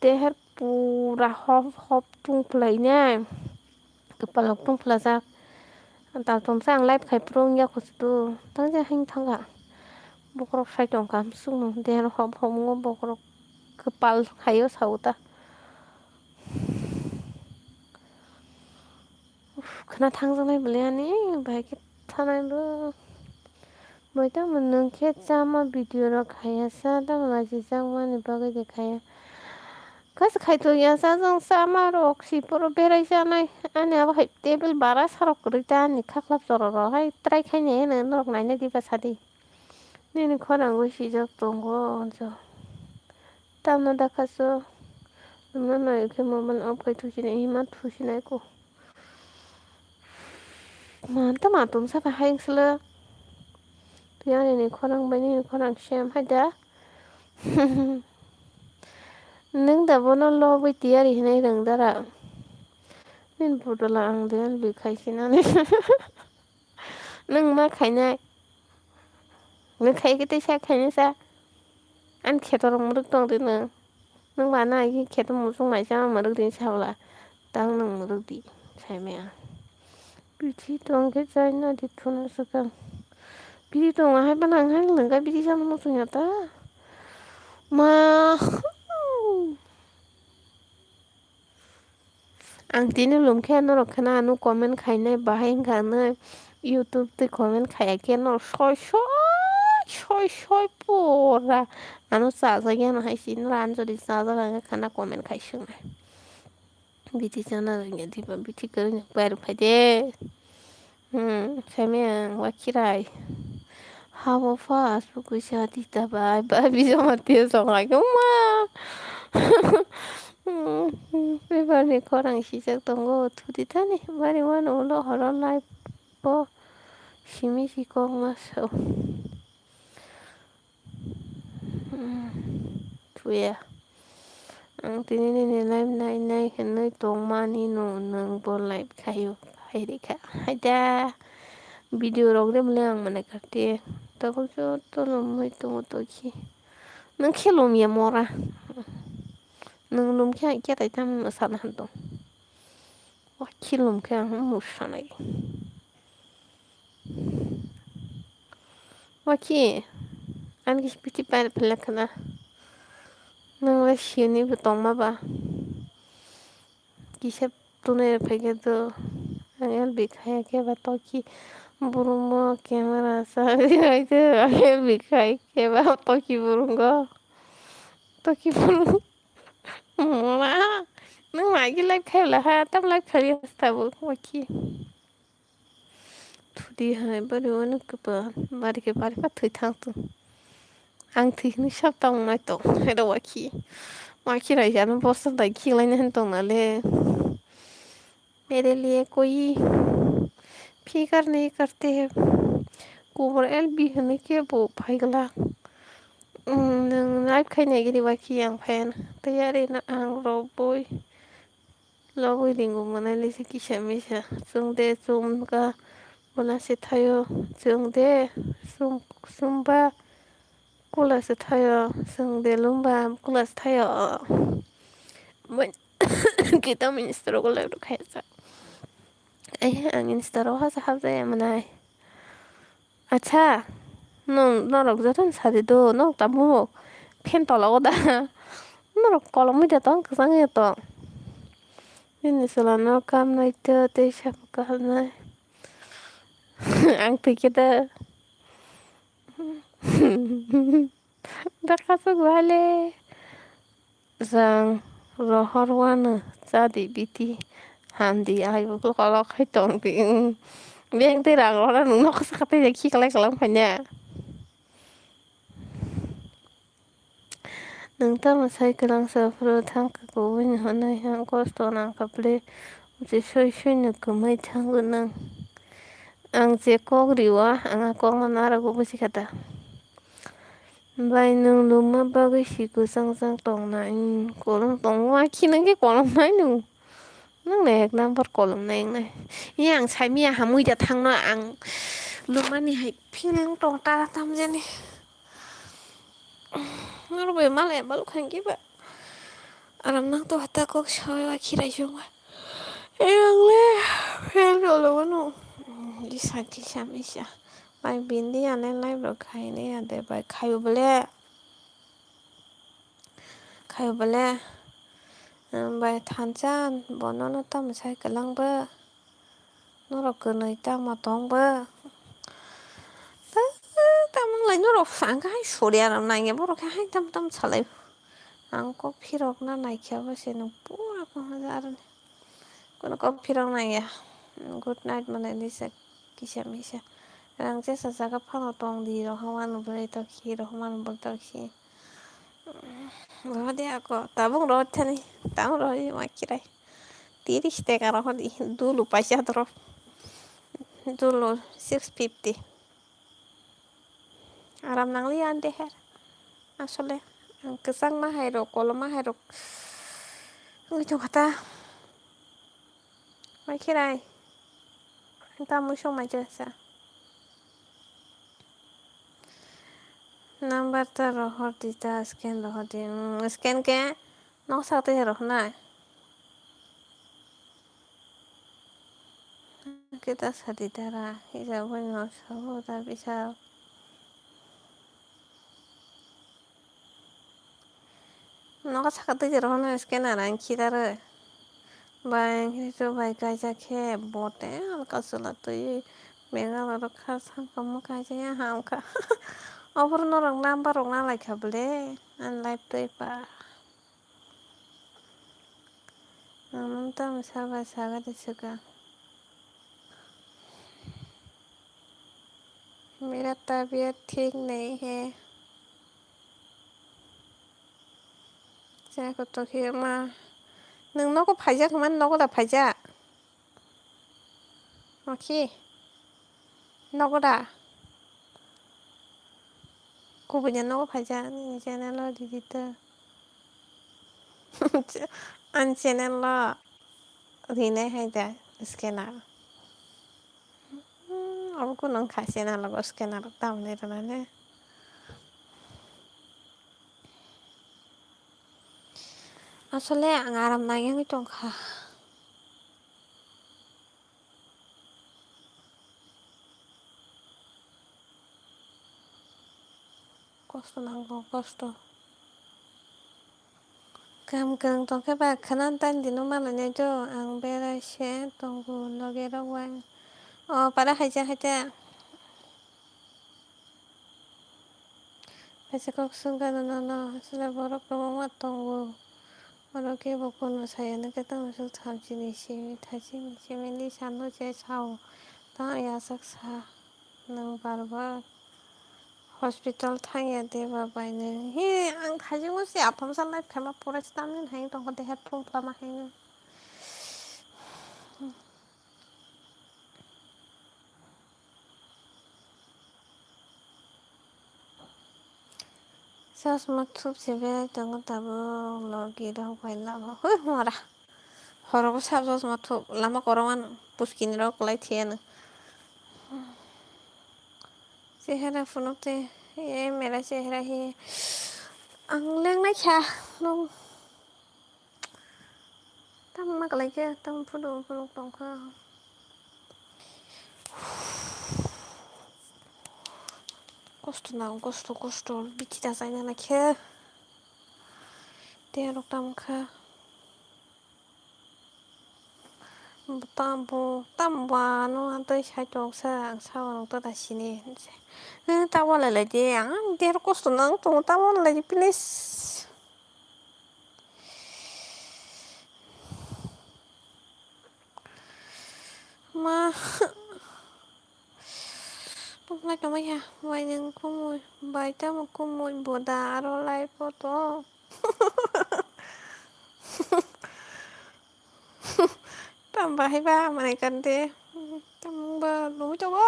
deher pura hop tung play ne kepala tung plaza ta tom sang live khai prong ya khustu tang ja hing thanga bokrok sai tong kam sung deher hop ngo bokrok kepal khayo sauta खोना थांजानाय बोलायानि बाहाय थानायबो मैता नोंखे जामा भिडिअ खाया सा दामाजी जामानि बागै देखाया कस खायतो या सा जों सामा रक्सी पर बेराय जानाय आने अब हाय टेबल बारा साराव करैता नि खाख्लाब जरा हाय ट्राय खायने न नरक नायने दिबा सादी नि खरांगो सिजक दंगो जो tamna dakaso namna na ke mamal apai thusine ima thusine ko manta matum sa bahai sala tiane ni khorang bani ni khorang shem hada nung da bono lo bai tiari hinai rang dara nin putala ang den bi khaisina ne nung ma khainai nung khai ke te sa khaine sa an khetorong muruk tong de nung ba na ki khetom musung mai sa muruk din sa wala tang nung muruk di sai me a bichi tong ke chai na di thuna sa ka bichi tong hai ba nang hai lung ka bichi sa musung ya ta ma ang tini lum khe no khana anu comment khainai bahai khana YouTube te comment khaya ke no soi pura anu sa sa ge no hai sin ran jodi sa sa khana comment khai sung bichi chana nge di ba bichi kar nge par phade same wakirai habo fast buku shadi ta ba bi jama te so ngai ma Bari korang sijak tonggo tudi tani bari wan ulo horo live po shimi si kong maso tuya ang tinini ni live nai henai tong mani no nang bo live kayo hairi ka haida video rog dem lang mana karte tabak jo to no moi to to ki nang khelom ya mora nang lum kya kya tai tam san han to wa kilum kya mu shanai wa ki an ki piti par pelakana nang la shini butong ma ba kisep tune phege to angel bikhaya ke ba to ki burungo camera sa aite angel bikhai ke ba to ki burungo to ki burungo ma nang ma ki live khai la ha tam live khari hasta bo wa ki thudi hai bari wani ke ba bari ke bari pa thui thang tu ang thi ni sap tong nai to heda wa ki rai jan boss dai ki lai hen tong na le मेरे लिए कोई फिकर नहीं करते हैं कुबर एल बी होनो के बो फाइगला नों लाइफ खायनायगिरि बाखि आं फायान तैयारि ना आं रबय लबय रिंगु मोनालिसे किसा मिसा जों दे जुमगा मोनासे थायो जों दे जुमबा कुलासे थायो जों दे लुमबा कुलासे थायो kita ministro ko lang kaya sa ay ang instaro ha sa habda manay acha no rok jatan sa de do no tamu pen to lago da no rok kolom mi da tong sang ya to ini sala no kam na ite te sha ka na ang ti kita da ka su vale sang rohor wana jadi biti handi ai bu kalau khai tong ti Biang ti rang ora nung nok sakate ya ki kala kalang panya. Nung ta masai kalang sa pro thang ka ko win hana yang ko sto nang ka ple. Uji shoi shoi na ko mai thang gu nang. Ang je ko riwa ang ko nara ko busi kata. Bai nung luma bagai si ko sang sang tong na ko lang tong wa ki nang ke ko lang nai nung. Nang nek nang par ko lang nang nai. Yang sai mi ha mui da thang na ang lumani hai phing tong ta tam je ni. Ngaro be mal e balu khan ki ba. Aram nang to hata ko shoy wa khirai jong wa. E ang le fel lo no. Di sa ti sa mi sa. Bai bin di ane lai bro khai ni ade bai khai bele. Khai bele. Bai than chan bono na tam sai kalang ba. 너럭그너이 땀아 똥버 땀을라이 너럭 안가이 소리야람 나이게 뭐렇게 하이 땀 살라이 안꼭 필요 없나 나이키아버시는 뿌라고 하자르네 그는 꼭 필요 나이야 굿나잇 만에니세 기샤미샤 랑제 사자가 파노 똥디로 하와는 브레이터 키로 하와는 볼터키 어디하고 따봉 로테니 따봉 로이 마키라이 tiris te karo dulu pas ya terus dulu 650 aram nang lian deh asole ang kesang mah hero kolo mah hero itu kata makirai kita musuh majasa number terrohor di scan rohor di scan ke no satu hero na kita sadidara isa bueno sabo bisa no sakatu hero na scan aran kidare Bang itu baik aja ke bote alka sulatui menga baru kasang kamu kajanya hamka over norong nambah rong nalai kable an live tuh pa namun tam saga saga disuka मेरा तबीयत ठीक नहीं है जाको तो कि मा नोंनावबो फायजाखोमा नोंनावबो दा फायजा माखि नोंनावबो दा गुबुननिया नोंनावबो फायजा चेनेल दिदितो an channel lo rine haida scanner aku nang channel lo scanner tamne rane asole ang aram nanging itong ka kosto nanggo kosto kam kang tong ka ba khanan tan dinu malane jo ang bera she tonggu logera wang para haja haja Pasakok sunga no sila borok mo tonggu Orok에 먹고는 사연은 깨달으면서 잠시 심히 다시 시민이 산호제 사오 다 야삭사 능 바로바 hospital thangya deba baine he ang khajimu se apham salai phema porestamnin hain tong de het phum phama hain sas mathup sebe tong tabu logi ro paila hoi mara horobo sabos mathup lama koroman puskini ro klai thiena chehra phunukte ye mera chehra hi ang leng na kha nong tam mak lai ke tam phudung phuluk tong kha Kosto na kosto bichita saina na khe te rok tam kha tambo no antoi sai tong sa ang sawang to da sini ta wala la de ang te kosto nang tong ta wala la de please ma Lai ka mai ha vai nang kumui bai ta mo kumui boda ro lai photo tambah ba mereka deh tambah lu coba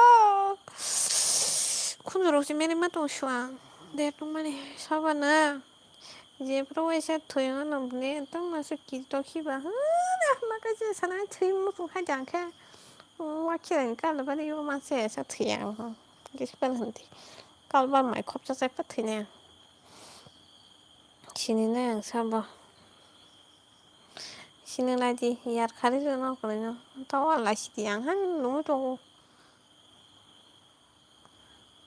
kunjuruk si meri matu shuang deh tu mani sabana je pro ऐसा थोड़ा ना बने तो masuk gitu kiba nah makanya sana थी musuh hajang ke wakilan kan lepas itu masih ऐसा थी yang gitu nanti kalau mai kop saya petinnya sini na yang sabah sini lagi yar kali tu nak kalau tahu lah sih yang han lu tu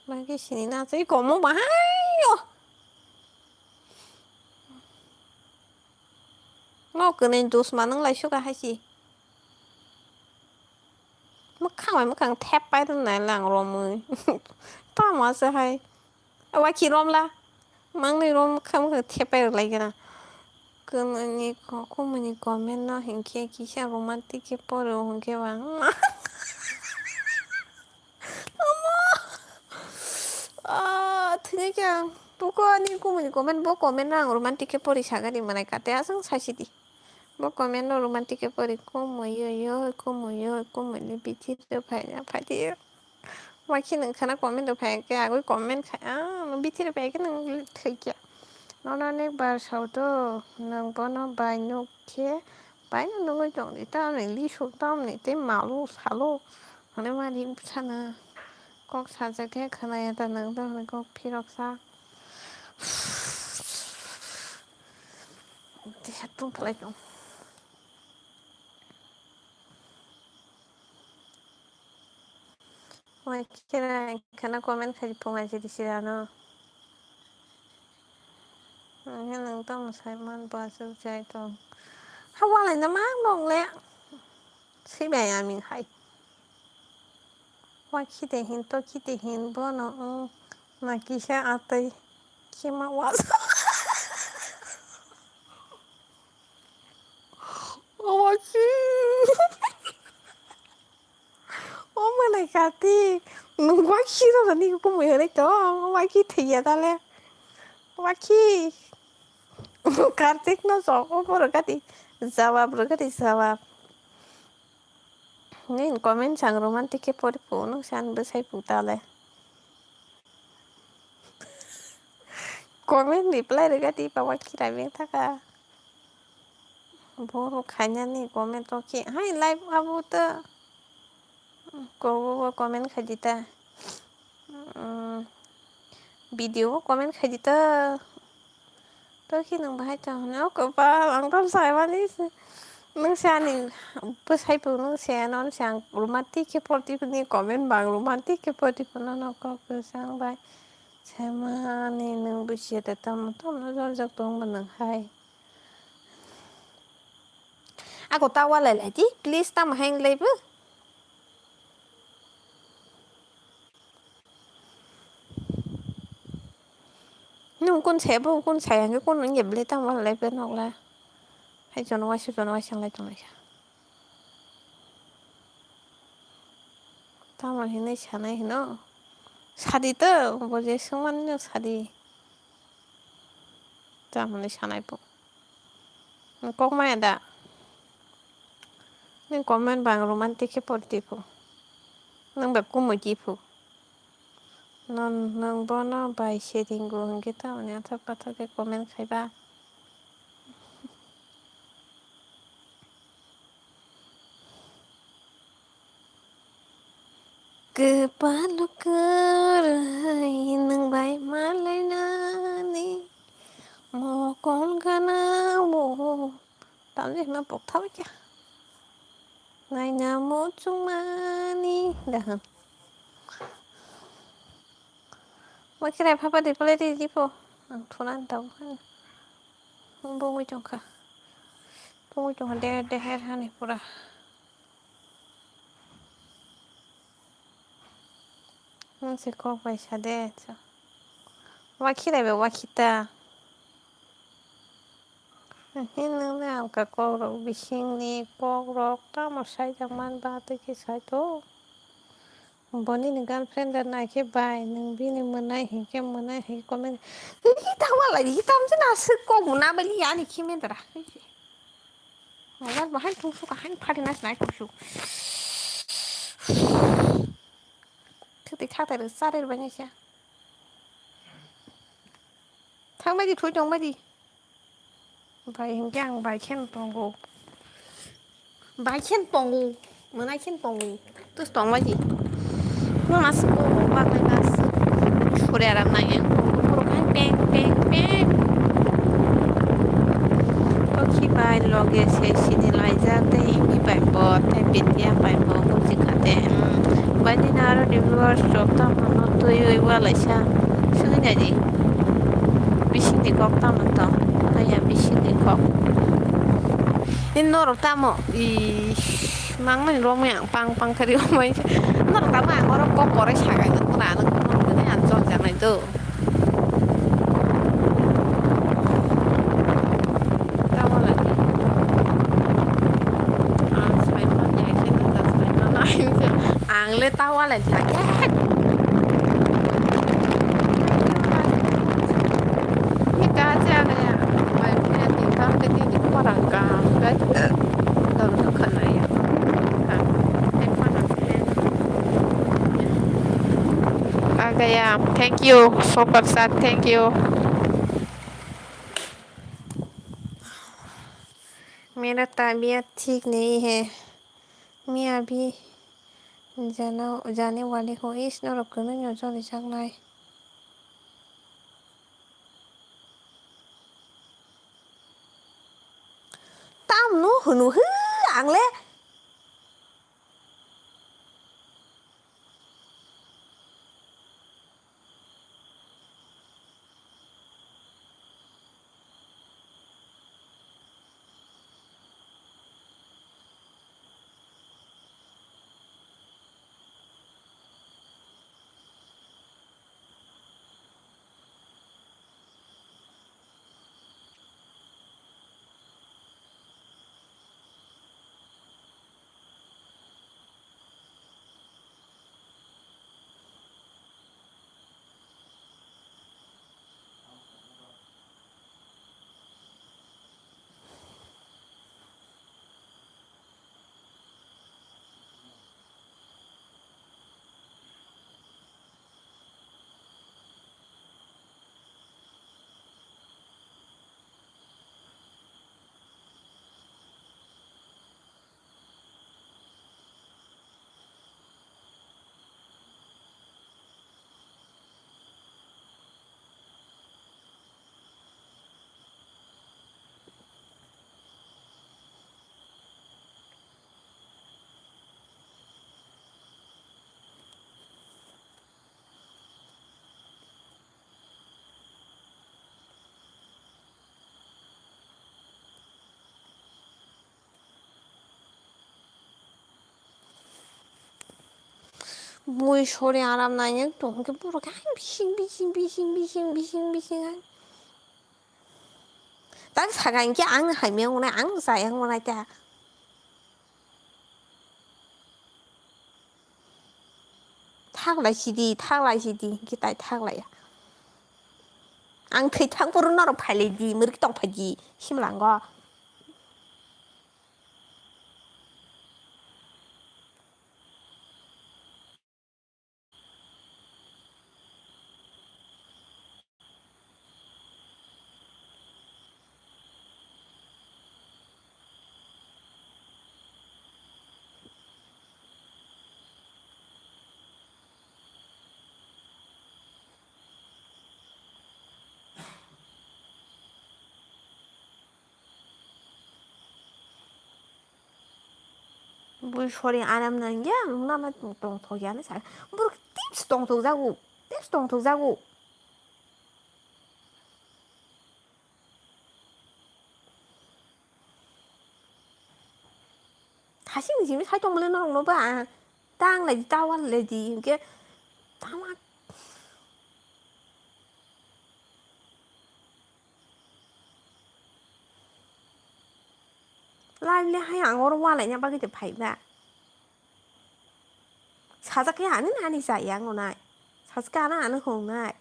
lagi sini na saya kamu bahaya mau kena dus mana lah suka haji मोखां थेब बायदोंना लांरमो तामासोहाय वाखि रमला mang rom kham kham thepa like na kumani comment no hinke kisha romantic ke poro hunke bang thế kìa bố con đi cô mình comment bố comment là romantic cái pori saga đi mà này cả té sang sai đi bố comment là romantic cái pori cô mới đi bị chết được phải đi mà khi nàng khana comment được phải cái ai comment khai nó bị chết được phải cái nàng thấy kìa nó nên bà sau đó nàng bảo nó bài nó kia bài nó cái chọn để tao này đi xuống tao này tên máu luôn xả luôn nên mà đi sana 꼭 사자게 그나야다 능동을 꼭 필요사 또 플레이좀 왜 키라 그나 꼬면 가지 보마지 디시라노 능동 살만 봐서 잘도 하와 lại nó mát mong lẹ xí bè à mình hay qua khi để hình tôi khi để hình bữa nó mà kia sẽ ăn tay khi mà quá 어머지 어머나 가티 누가 싫어 니 그거 뭐 이래 또 와키 thiệt ta le 와키 Kartik nó rõ rồi cái gì jawab rồi cái gì jawab nên comment sang romantic ke pori po no san besai puta le comment reply rồi cái gì pa 와키 ra bien thaka bố khanya ni comment to ki hai live abu ta को comment khai dita video comment khai dita tôi khi nang bahai cha nó có ba lang tam sai ba ni nang sa ni bus hai pu nang sa non sang romantic ke porti ni comment bang romantic ke porti na no ko sang bai sama ni nang bu sia ta tam nó dol jak tong ban nang hai aku tawa lại chứ please tam hang live nhưng con sẽ bố con sẽ cái con nó nhập lấy tam vào lại bên hoặc là hay cho nó quay sang lại trong này tam vào hiện nay chả này nó 사디 또 뭐지 승만요 사디 tam này chả này bộ có mai đã nên comment bằng romantic cái porti po nangแบบกุ้งมือจีpo nang bao nó bài sharing của cái tao này thắp bắt cái comment khai ba Kepala nang bay malay nani mo con kana mo tao gì mà bộc thấu chứ ngày nào một chung mani dah mà cái này papa đi play đi đi po ang thulan tao bông trong cả bông trong để hết này pura não sei qual vai ser dessa aqui deve aqui tá aqui não é o que cobra o bichinho nem cobra tá mas sai da man bate que sai to boni ni girlfriend na ke bai nang bi ni manai he ke manai he comment ni ta wala ni tam na se ko na bali ya ni kimi dara wala ba han tu su ka han party na snai ku su thì khác tại được sát đây bao nhiêu xe tháng mấy đi thối trong mấy đi bài hình dạng bài khen toàn gồ bài khen toàn gồ bữa nay khen toàn gồ tôi toàn mấy gì nó là sự cố bác này là sự chủ đề làm này một cái bang có khi bài logge sẽ xin lại ra đây như bài bò thay biệt ya bài bò cũng chỉ cả thế bài đi nào đi vào shop tao mà nó tôi yêu qua lại sao sự cái gì Bichinho de copo tá matão. Aí a bichinho de copo. Ini norok tamo mang này rom yang pang kari omai norok tamo ang orang kok kore sakai ngan kuna nang norok ini ancol jangan itu tamo lagi sai mana ya sini tak sai mana itu ang le tawa lagi ini kaca ya mai punya tingkang kecil di orang kang kan lalu kena ya Agaya, thank you, super sad, thank you. मेरा तबीयत ठीक नहीं है मैं अभी जाने वाली हूँ इस नरकनो न्यूजन इचांगनाय ताम नु हुनु हु आंले Mui sore aram nanya tuh ke puro kan bising tak sagan ki ang hai me ngona ang sayang ngona ta thak lai sidi ki tai thak lai ang thei thak puro nor phale di mer ki tong phaji simlang go Mui sore aram nanya nama tong ya na sa puro tips tong jago 다시 지금 살짝 물려 놓은 거 봐. 땅 레디 따완 레디 이게 따마 라일리 하이 앙어로 와 lại nha ba cái chụp phải ra sao ra cái ảnh anh đi xài ăn ngồi này sao cái nó ảnh hồn này